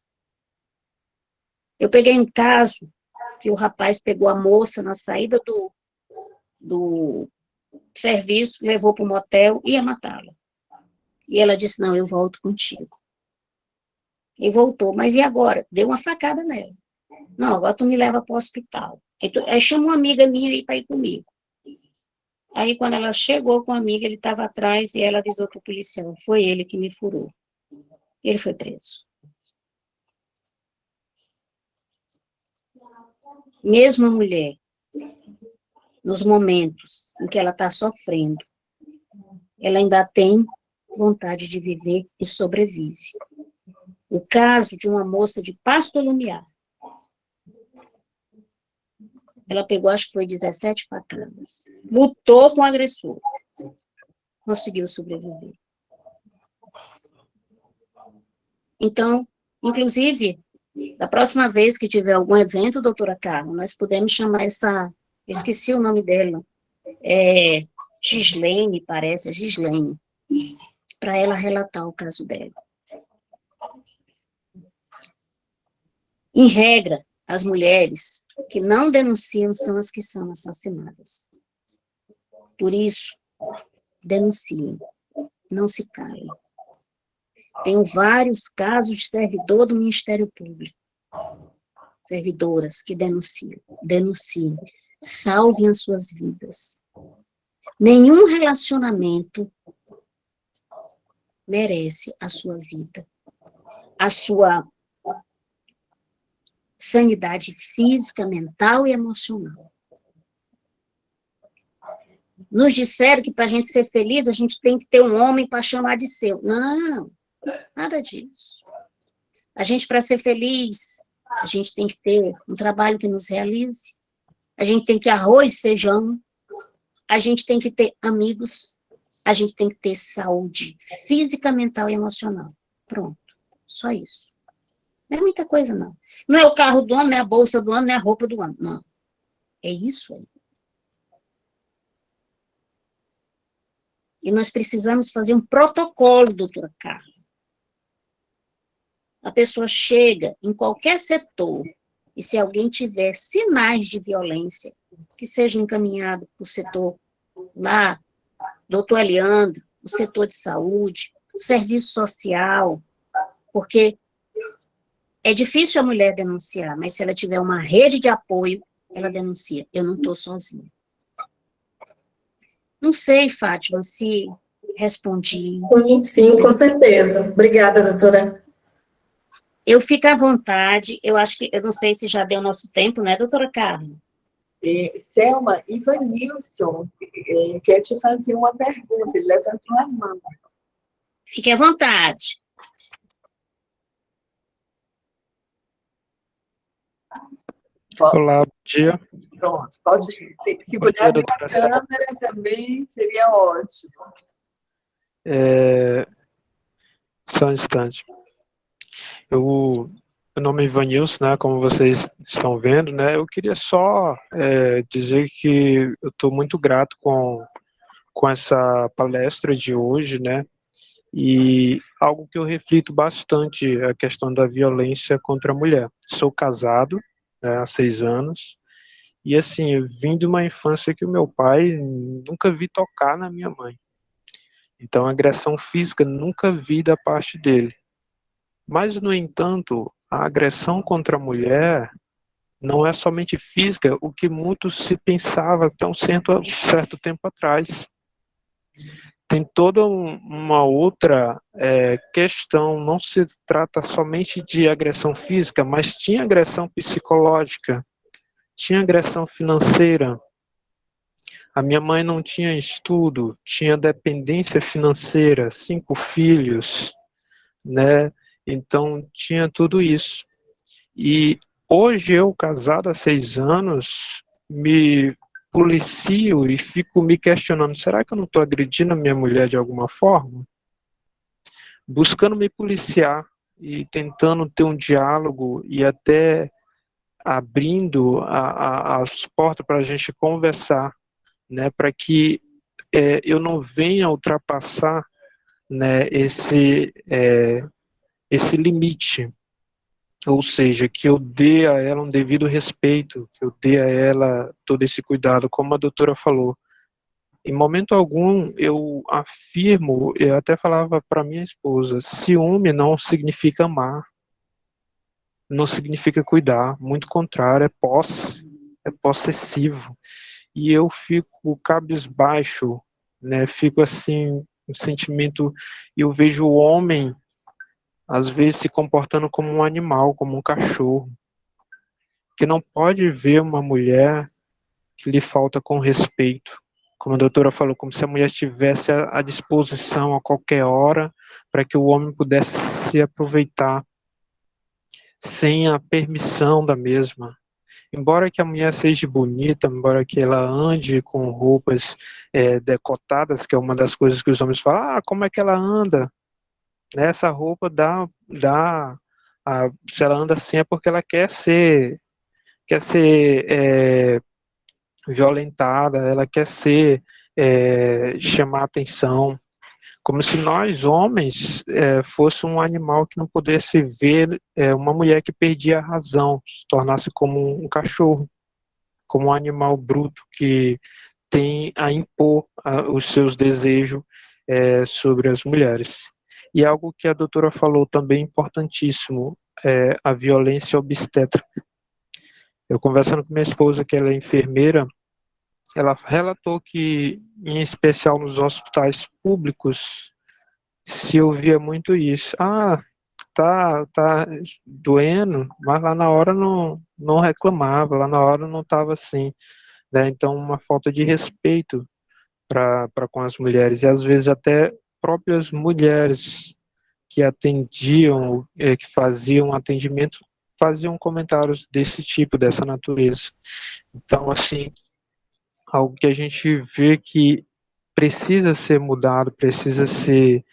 Eu peguei um caso que o rapaz pegou a moça na saída do serviço, levou para o motel e ia matá-la. E ela disse, não, eu volto contigo. E voltou, mas e agora? Deu uma facada nela. Não, agora tu me leva para o hospital. Aí chama uma amiga minha aí para ir comigo. Aí quando ela chegou com a amiga, ele estava atrás e ela avisou para o policial, foi ele que me furou. Ele foi preso. Mesmo a mulher, nos momentos em que ela está sofrendo, ela ainda tem vontade de viver e sobrevive. O caso de uma moça de Pasto Lumiar. Ela pegou, acho que foi 17 facadas. Lutou com o agressor. Conseguiu sobreviver. Então, inclusive, da próxima vez que tiver algum evento, doutora Carla, nós podemos chamar eu esqueci o nome dela, Gislene, parece, Gislene, para ela relatar o caso dela. Em regra, as mulheres que não denunciam são as que são assassinadas. Por isso, denunciem, não se calem. Tenho vários casos de servidor do Ministério Público, servidoras que denunciem, salvem as suas vidas. Nenhum relacionamento merece a sua vida, a sua sanidade física, mental e emocional. Nos disseram que para a gente ser feliz, a gente tem que ter um homem para chamar de seu. Não, nada disso. A gente, para ser feliz, a gente tem que ter um trabalho que nos realize, a gente tem que ter arroz e feijão, a gente tem que ter amigos, a gente tem que ter saúde física, mental e emocional. Pronto, só isso. Não é muita coisa, não. Não é o carro do ano, não é a bolsa do ano, não é a roupa do ano. Não. É isso aí. E nós precisamos fazer um protocolo, doutora Carla. a pessoa chega em qualquer setor, e se alguém tiver sinais de violência, que seja encaminhado para o setor lá, doutor Eliandro, o setor de saúde, o serviço social, porque é difícil a mulher denunciar, mas se ela tiver uma rede de apoio, ela denuncia. Eu não estou sozinha. Não sei, Fátima, se respondi. Sim, com certeza. Obrigada, doutora. Eu fico à vontade, eu acho que, eu não sei se já deu nosso tempo, né, doutora Carla? Selma, Ivanilson quer te fazer uma pergunta, ele levantou a mão. Fique à vontade. Olá, bom dia. Pronto, pode ir. Se puder abrir a câmera também, seria ótimo. Só um instante. Meu nome é Ivanilson, né, como vocês estão vendo, né, eu queria só dizer que eu estou muito grato com essa palestra de hoje, né, e algo que eu reflito bastante é a questão da violência contra a mulher. Sou casado, né, há 6 anos, e assim, eu vim de uma infância que o meu pai nunca vi tocar na minha mãe. Então, agressão física nunca vi da parte dele. Mas, no entanto, a agressão contra a mulher não é somente física, o que muito se pensava até um certo tempo atrás. Tem toda uma outra questão, não se trata somente de agressão física, mas tinha agressão psicológica, tinha agressão financeira. A minha mãe não tinha estudo, tinha dependência financeira, 5 filhos, né? Então tinha tudo isso. E hoje eu, casado há 6 anos, me policio e fico me questionando, será que eu não estou agredindo a minha mulher de alguma forma? Buscando me policiar e tentando ter um diálogo e até abrindo as portas para a gente conversar, né, para que eu não venha ultrapassar, né, esse limite, ou seja, que eu dê a ela um devido respeito, que eu dê a ela todo esse cuidado, como a doutora falou. Em momento algum eu afirmo, eu até falava para minha esposa, ciúme não significa amar, não significa cuidar, muito contrário, é posse, é possessivo. E eu fico cabisbaixo, né? Fico assim, um sentimento, e eu vejo o homem às vezes se comportando como um animal, como um cachorro, que não pode ver uma mulher que lhe falta com respeito. Como a doutora falou, como se a mulher estivesse à disposição a qualquer hora para que o homem pudesse se aproveitar sem a permissão da mesma. Embora que a mulher seja bonita, embora que ela ande com roupas decotadas, que é uma das coisas que os homens falam, como é que ela anda? Essa roupa se ela anda assim é porque ela quer ser violentada, ela quer chamar atenção, como se nós homens fosse um animal que não pudesse ver uma mulher que perdia a razão, se tornasse como um cachorro, como um animal bruto que tem a impor os seus desejos sobre as mulheres. E algo que a doutora falou também importantíssimo, a violência obstétrica. Eu conversando com minha esposa, que ela é enfermeira, ela relatou que, em especial nos hospitais públicos, se ouvia muito isso. Tá doendo, mas lá na hora não reclamava, lá na hora não estava assim, né? Então, uma falta de respeito para com as mulheres, e às vezes até próprias mulheres que atendiam, que faziam atendimento, faziam comentários desse tipo, dessa natureza. Então, assim, algo que a gente vê que precisa ser mudado, precisa ser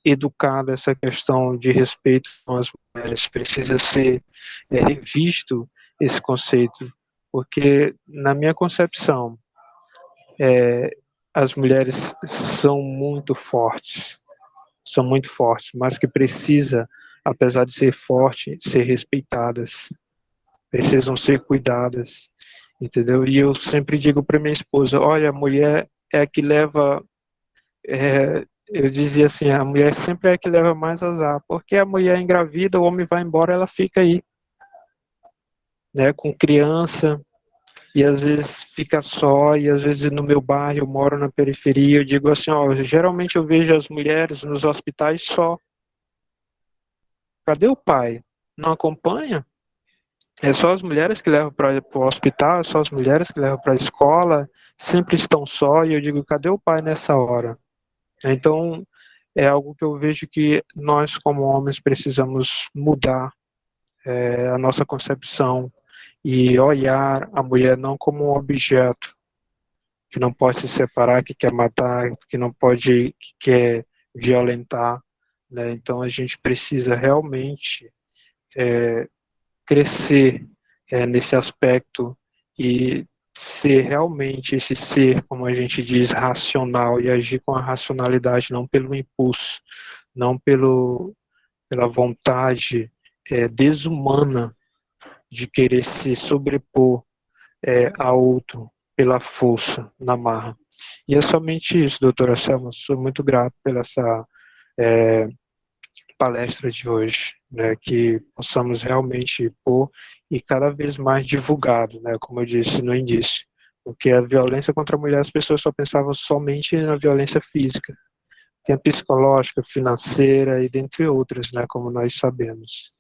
educado, essa questão de respeito com as mulheres, precisa ser revisto esse conceito, porque, na minha concepção, as mulheres são muito fortes, são muito fortes, mas que precisa, apesar de ser forte, ser respeitadas, precisam ser cuidadas, entendeu? E eu sempre digo para minha esposa, olha, a mulher é a que leva, eu dizia assim, a mulher sempre é a que leva mais azar, porque a mulher engravida, o homem vai embora, ela fica aí, né, com criança, e às vezes fica só, e às vezes no meu bairro, eu moro na periferia, eu digo assim, ó, geralmente eu vejo as mulheres nos hospitais só. Cadê o pai? Não acompanha? É só as mulheres que levam para o hospital, é só as mulheres que levam para a escola, sempre estão só, e eu digo, cadê o pai nessa hora? Então, é algo que eu vejo que nós, como homens, precisamos mudar a nossa concepção e olhar a mulher não como um objeto, que não pode se separar, que quer matar, que não pode, que quer violentar, né? Então, a gente precisa realmente crescer nesse aspecto e ser realmente esse ser, como a gente diz, racional e agir com a racionalidade, não pelo impulso, não pela vontade desumana de querer se sobrepor a outro pela força, na marra. E é somente isso, doutora Selma, sou muito grato pela essa palestra de hoje, né, que possamos realmente pôr e cada vez mais divulgado, né, como eu disse no início, porque a violência contra a mulher, as pessoas só pensavam somente na violência física, tem a psicológica, financeira e dentre outras, né, como nós sabemos,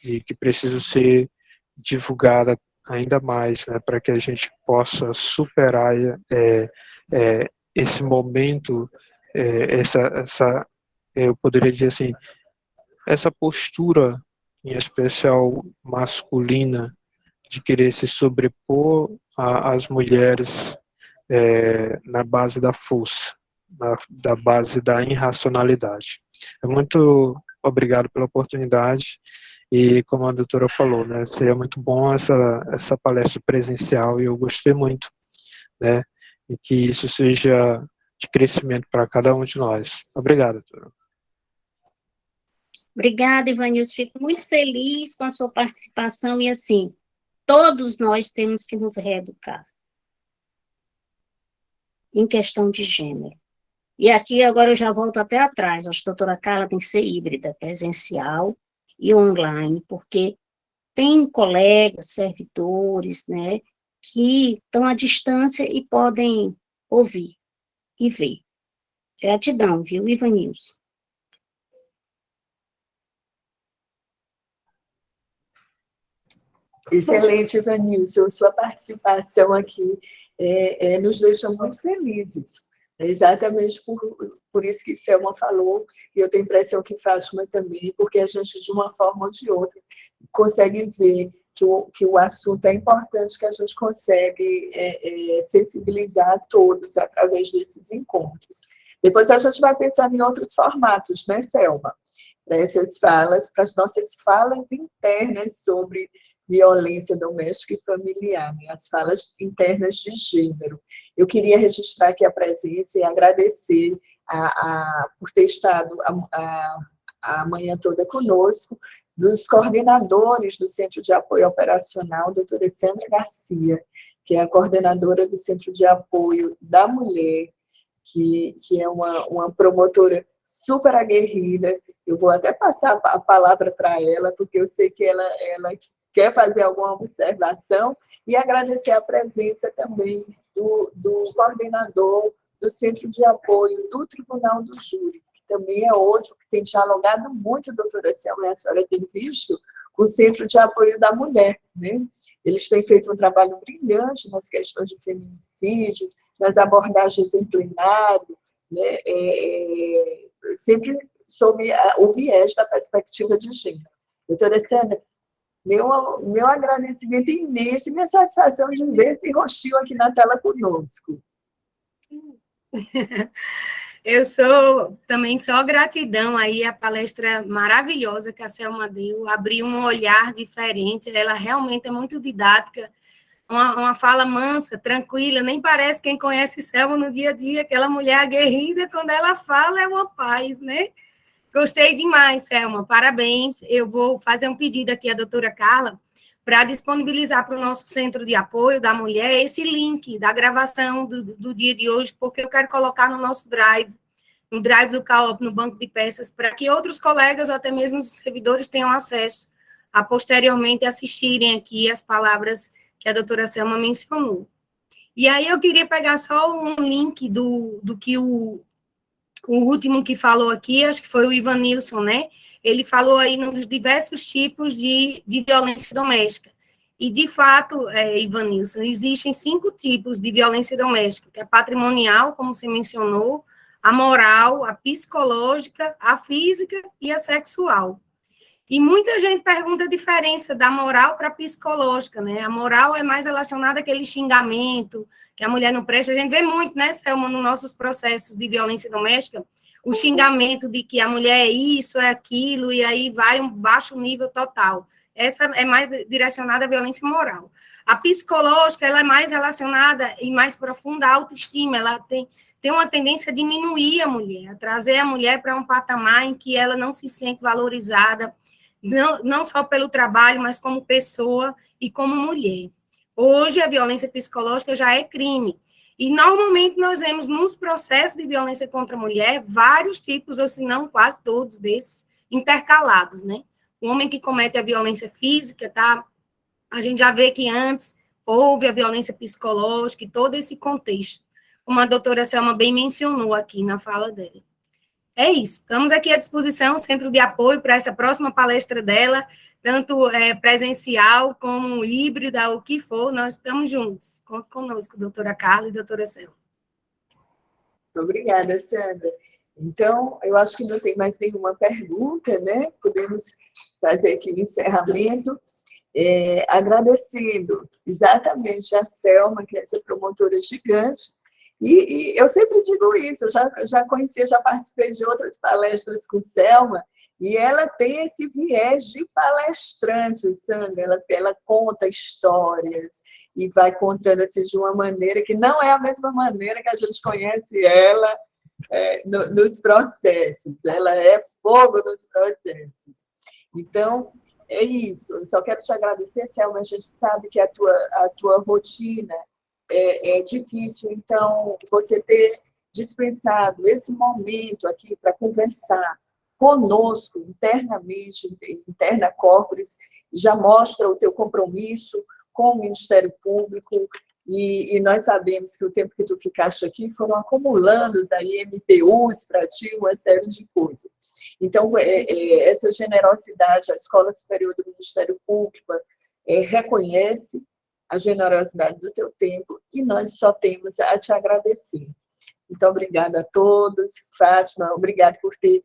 e que precisa ser divulgada ainda mais, né, para que a gente possa superar esse momento, eu poderia dizer assim, essa postura, em especial masculina, de querer se sobrepor às mulheres na base da força, da base da irracionalidade. Muito obrigado pela oportunidade e, como a doutora falou, né, seria muito bom essa palestra presencial e eu gostei muito, né, e que isso seja de crescimento para cada um de nós. Obrigado, doutora. Obrigada, Ivanilson. Fico muito feliz com a sua participação e, assim, todos nós temos que nos reeducar em questão de gênero. E aqui agora eu já volto até atrás. Acho que a doutora Carla tem que ser híbrida, presencial e online, porque tem colegas, servidores, né, que estão à distância e podem ouvir e ver. Gratidão, viu, Ivanilson? Excelente, Vanilson. Sua participação aqui nos deixa muito felizes. É exatamente por isso que Selma falou, e eu tenho a impressão que Fátima também, porque a gente, de uma forma ou de outra, consegue ver que o assunto é importante, que a gente consegue sensibilizar todos através desses encontros. Depois a gente vai pensar em outros formatos, né, Selma? Para essas falas, para as nossas falas internas sobre violência doméstica e familiar, né? As falas internas de gênero. Eu queria registrar aqui a presença e agradecer por ter estado a manhã toda conosco, dos coordenadores do Centro de Apoio Operacional, doutora Sandra Garcia, que é a coordenadora do Centro de Apoio da Mulher, que é uma promotora super aguerrida. Eu vou até passar a palavra para ela, porque eu sei que ela quer fazer alguma observação, e agradecer a presença também do coordenador do Centro de Apoio do Tribunal do Júri, que também é outro que tem dialogado muito, doutora Selma, a senhora tem visto, com o Centro de Apoio da Mulher, né? Eles têm feito um trabalho brilhante nas questões de feminicídio, nas abordagens em plenário, né? Sempre sob o viés da perspectiva de gênero. Doutora Sandra, meu agradecimento imenso e minha satisfação de ver esse rostinho aqui na tela conosco. Eu sou também só gratidão aí a palestra maravilhosa que a Selma deu, abriu um olhar diferente, ela realmente é muito didática, uma fala mansa, tranquila, nem parece quem conhece Selma no dia a dia, aquela mulher aguerrida, quando ela fala é uma paz, né? Gostei demais, Selma, parabéns. Eu vou fazer um pedido aqui à doutora Carla para disponibilizar para o nosso Centro de Apoio da Mulher esse link da gravação do dia de hoje, porque eu quero colocar no nosso drive, no drive do CAOP, no banco de peças, para que outros colegas ou até mesmo os servidores tenham acesso a posteriormente assistirem aqui as palavras que a doutora Selma mencionou. E aí eu queria pegar só um link do que o último que falou aqui, acho que foi o Ivanilson, né? Ele falou aí nos diversos tipos de violência doméstica. E, de fato, Ivanilson, existem 5 tipos de violência doméstica, que é a patrimonial, como você mencionou, a moral, a psicológica, a física e a sexual. E muita gente pergunta a diferença da moral para a psicológica, né? A moral é mais relacionada àquele xingamento, que a mulher não presta. A gente vê muito, né, Selma, nos nossos processos de violência doméstica, o xingamento de que a mulher é isso, é aquilo, e aí vai um baixo nível total. Essa é mais direcionada à violência moral. A psicológica, ela é mais relacionada e mais profunda à autoestima, ela tem uma tendência a diminuir a mulher, a trazer a mulher para um patamar em que ela não se sente valorizada, não só pelo trabalho, mas como pessoa e como mulher. Hoje, a violência psicológica já é crime. E, normalmente, nós vemos nos processos de violência contra a mulher vários tipos, ou se não, quase todos desses, intercalados, né? O homem que comete a violência física, tá? A gente já vê que antes houve a violência psicológica e todo esse contexto, como a doutora Selma bem mencionou aqui na fala dela. É isso, estamos aqui à disposição, Centro de Apoio, para essa próxima palestra dela, tanto presencial como híbrida, o que for, nós estamos juntos. Conte conosco, doutora Carla e doutora Selma. Muito obrigada, Sandra. Então, eu acho que não tem mais nenhuma pergunta, né? Podemos fazer aqui o encerramento, agradecendo exatamente a Selma, que é essa promotora gigante. E eu sempre digo isso, eu já conhecia, já participei de outras palestras com Selma, e ela tem esse viés de palestrante, Sandra, ela conta histórias e vai contando assim, de uma maneira que não é a mesma maneira que a gente conhece ela nos processos, ela é fogo nos processos. Então, é isso, eu só quero te agradecer, Selma, a gente sabe que a tua rotina é difícil, então, você ter dispensado esse momento aqui para conversar conosco internamente, interna corporis, já mostra o teu compromisso com o Ministério Público, e nós sabemos que o tempo que tu ficaste aqui foram acumulando aí MPUs para ti, uma série de coisas. Então, essa generosidade, a Escola Superior do Ministério Público reconhece a generosidade do teu tempo, e nós só temos a te agradecer. Então, obrigada a todos. Fátima, obrigada por ter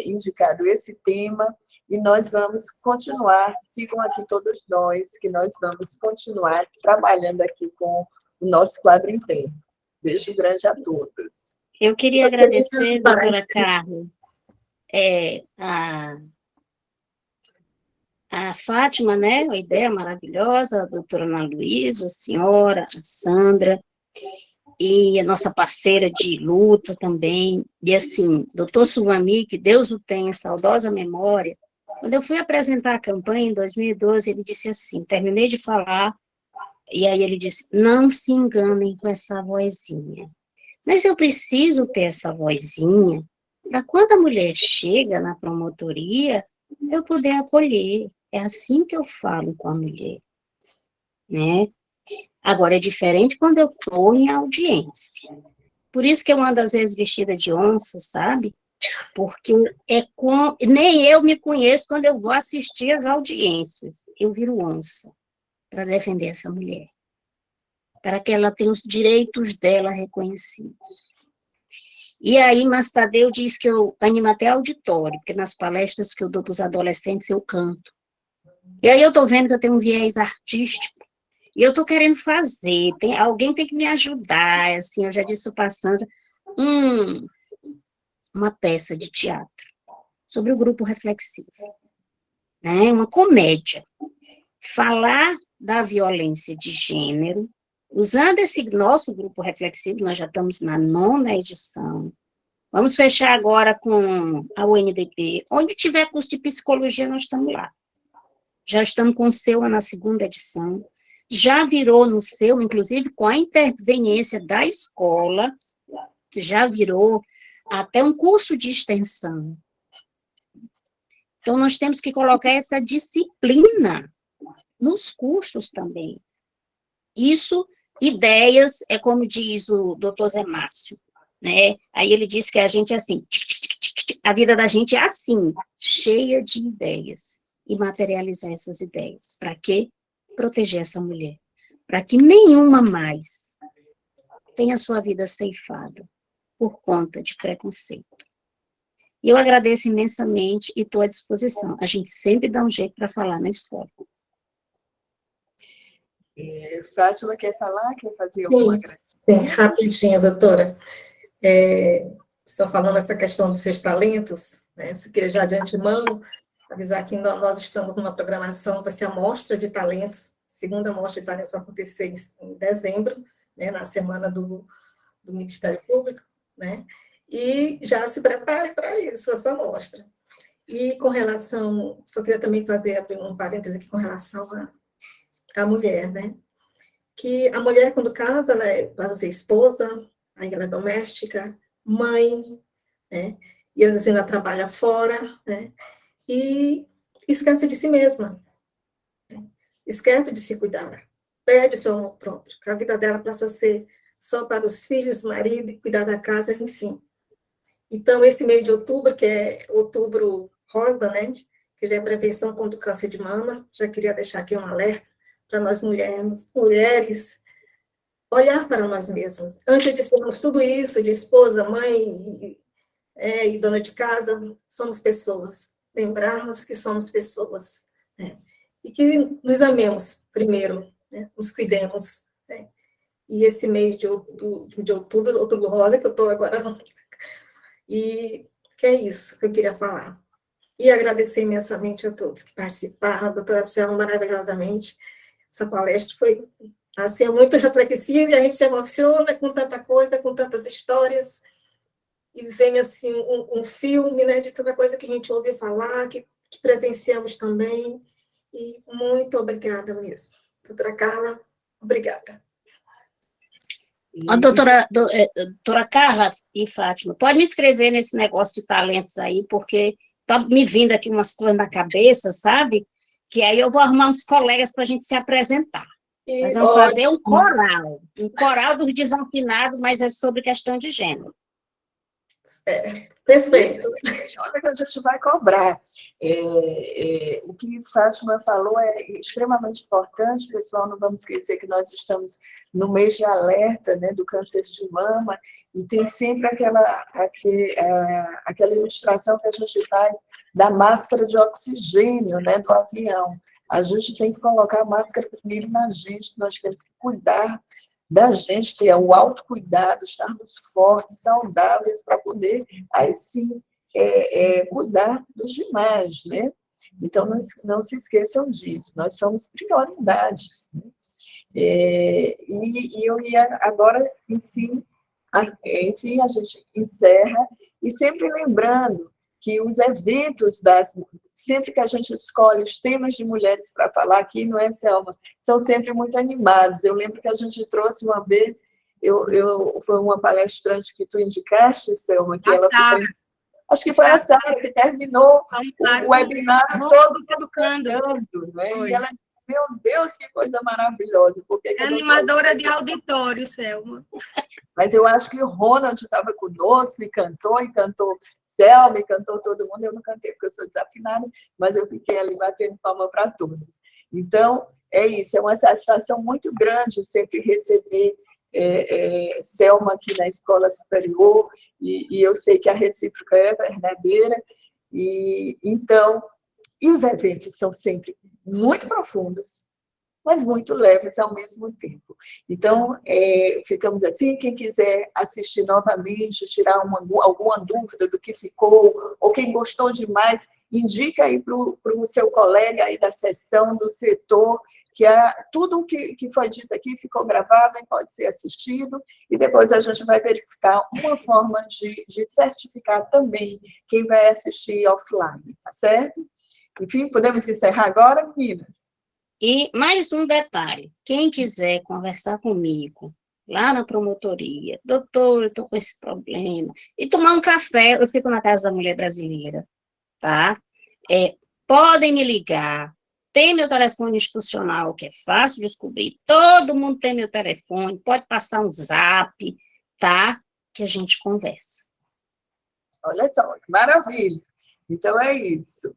indicado esse tema, e nós vamos continuar, sigam aqui todos nós, que nós vamos continuar trabalhando aqui com o nosso quadro interno. Beijo grande a todos. Eu queria agradecer, doutora Carla, a Fátima, né, uma ideia maravilhosa, a doutora Ana Luísa, a senhora, a Sandra, e a nossa parceira de luta também, e assim, doutor Suvami, que Deus o tenha, saudosa memória, quando eu fui apresentar a campanha em 2012, ele disse assim, terminei de falar, e aí ele disse, não se enganem com essa vozinha, mas eu preciso ter essa vozinha, para quando a mulher chega na promotoria, eu poder acolher. É assim que eu falo com a mulher, né? Agora, é diferente quando eu estou em audiência. Por isso que eu ando, às vezes, vestida de onça, sabe? Porque nem eu me conheço quando eu vou assistir as audiências. Eu viro onça para defender essa mulher, para que ela tenha os direitos dela reconhecidos. E aí, Mastadeu diz que eu animo até auditório, porque nas palestras que eu dou para os adolescentes eu canto. E aí eu estou vendo que eu tenho um viés artístico, e eu estou querendo fazer, alguém tem que me ajudar, assim, eu já disse para a Sandra, uma peça de teatro sobre o grupo reflexivo, né, uma comédia, falar da violência de gênero, usando esse nosso grupo reflexivo, nós já estamos na 9ª edição, Vamos fechar agora com a UNDP. Onde tiver curso de psicologia, nós estamos lá. Já estamos com o SEUA na 2ª edição. Já virou no SEUA, inclusive com a interveniência da escola, já virou até um curso de extensão. Então, nós temos que colocar essa disciplina nos cursos também. Isso, ideias, é como diz o doutor Zé Márcio, né? Aí ele diz que a gente é assim, a vida da gente é assim, cheia de ideias, e materializar essas ideias. Para quê? Proteger essa mulher. Para que nenhuma mais tenha sua vida ceifada por conta de preconceito. E eu agradeço imensamente e estou à disposição. A gente sempre dá um jeito para falar na escola. Fátima, quer falar? Quer fazer alguma agradecimento? Sim, rapidinho, doutora. Só falando essa questão dos seus talentos, né? Eu queria já de antemão avisar que nós estamos numa programação, vai ser a Mostra de Talentos, segunda Mostra de Talentos vai acontecer em dezembro, né, na semana do Ministério Público, né? E já se prepare para isso, a sua mostra. E com relação, só queria também abrir um parêntese aqui com relação à mulher, né? Que a mulher, quando casa, ela passa a ser esposa, aí ela é doméstica, mãe, né? E às vezes ela trabalha fora, né? E esquece de si mesma, né? Esquece de se cuidar, perde o seu amor próprio, que a vida dela passa a ser só para os filhos, marido, e cuidar da casa, enfim. Então, esse mês de outubro, que é outubro rosa, né? Que já é prevenção contra o câncer de mama, já queria deixar aqui um alerta para nós mulheres, olhar para nós mesmas. Antes de sermos tudo isso, de esposa, mãe e dona de casa, somos pessoas. Lembrarmos que somos pessoas, né? E que nos amemos primeiro, né? Nos cuidemos, né? E esse mês de outubro rosa, que eu estou agora, e que é isso que eu queria falar. E agradecer imensamente a todos que participaram, a doutora Selma, maravilhosamente. Essa palestra foi, assim, muito reflexiva, e a gente se emociona com tanta coisa, com tantas histórias, e vem, assim, um filme, né, de tanta coisa que a gente ouve falar, que presenciamos também, e muito obrigada mesmo. Doutora Carla, obrigada. A doutora Carla e Fátima, pode me escrever nesse negócio de talentos aí, porque tá me vindo aqui umas coisas na cabeça, sabe? Que aí eu vou arrumar uns colegas para a gente se apresentar. Nós vamos fazer um coral dos desafinados, mas é sobre questão de gênero. Perfeito. Olha que a gente vai cobrar. O que Fátima falou é extremamente importante, pessoal, não vamos esquecer que nós estamos no mês de alerta, né, do câncer de mama, e tem sempre aquela ilustração que a gente faz da máscara de oxigênio, né, do avião. A gente tem que colocar a máscara primeiro na gente, nós temos que cuidar da gente, ter o autocuidado, estarmos fortes, saudáveis, para poder, aí sim, cuidar dos demais, né? Então, não se esqueçam disso, nós somos prioridades, né? E eu ia agora, enfim, a gente encerra, e sempre lembrando que os eventos sempre que a gente escolhe os temas de mulheres para falar aqui, não é, Selma? São sempre muito animados. Eu lembro que a gente trouxe uma vez, foi uma palestrante que tu indicaste, Selma, que ela ficou, acho que foi a Sara que terminou o webinar todo cantando, né? E ela disse, meu Deus, que coisa maravilhosa. Animadora de auditório, Selma. Mas eu acho que o Ronald estava conosco e cantou Selma, e cantou todo mundo. Eu não cantei porque eu sou desafinada, mas eu fiquei ali batendo palma para todos. Então, é isso, é uma satisfação muito grande sempre receber Selma aqui na Escola Superior, e eu sei que a recíproca é verdadeira, e os eventos são sempre muito profundos, mas muito leves ao mesmo tempo. Então, ficamos assim, quem quiser assistir novamente, tirar alguma dúvida do que ficou, ou quem gostou demais, indica aí para o seu colega aí da seção, do setor, que tudo que foi dito aqui ficou gravado e pode ser assistido, e depois a gente vai verificar uma forma de certificar também quem vai assistir offline, tá certo? Enfim, podemos encerrar agora, meninas? E mais um detalhe, quem quiser conversar comigo lá na promotoria, doutor, eu estou com esse problema, e tomar um café, eu fico na Casa da Mulher Brasileira, tá? Podem me ligar, tem meu telefone institucional, que é fácil de descobrir, todo mundo tem meu telefone, pode passar um zap, tá? Que a gente conversa. Olha só, que maravilha. Então é isso.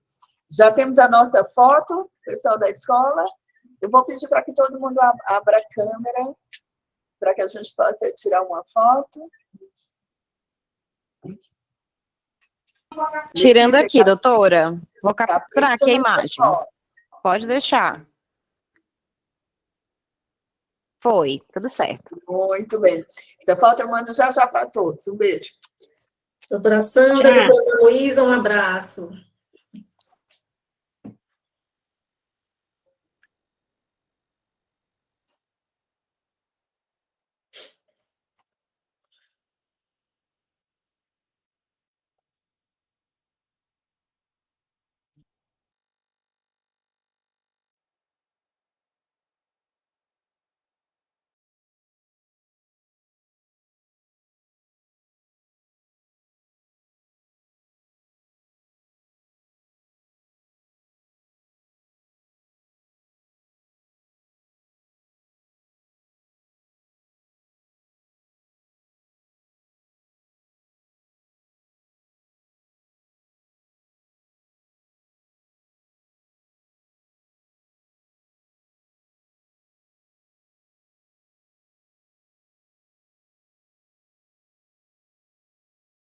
Já temos a nossa foto, pessoal da escola. Eu vou pedir para que todo mundo abra a câmera, para que a gente possa tirar uma foto. Tirando aqui, doutora. Vou capturar aqui a imagem. Pode deixar. Foi, tudo certo. Muito bem. Essa foto eu mando já para todos. Um beijo. Doutora Sandra, doutora Luísa, um abraço.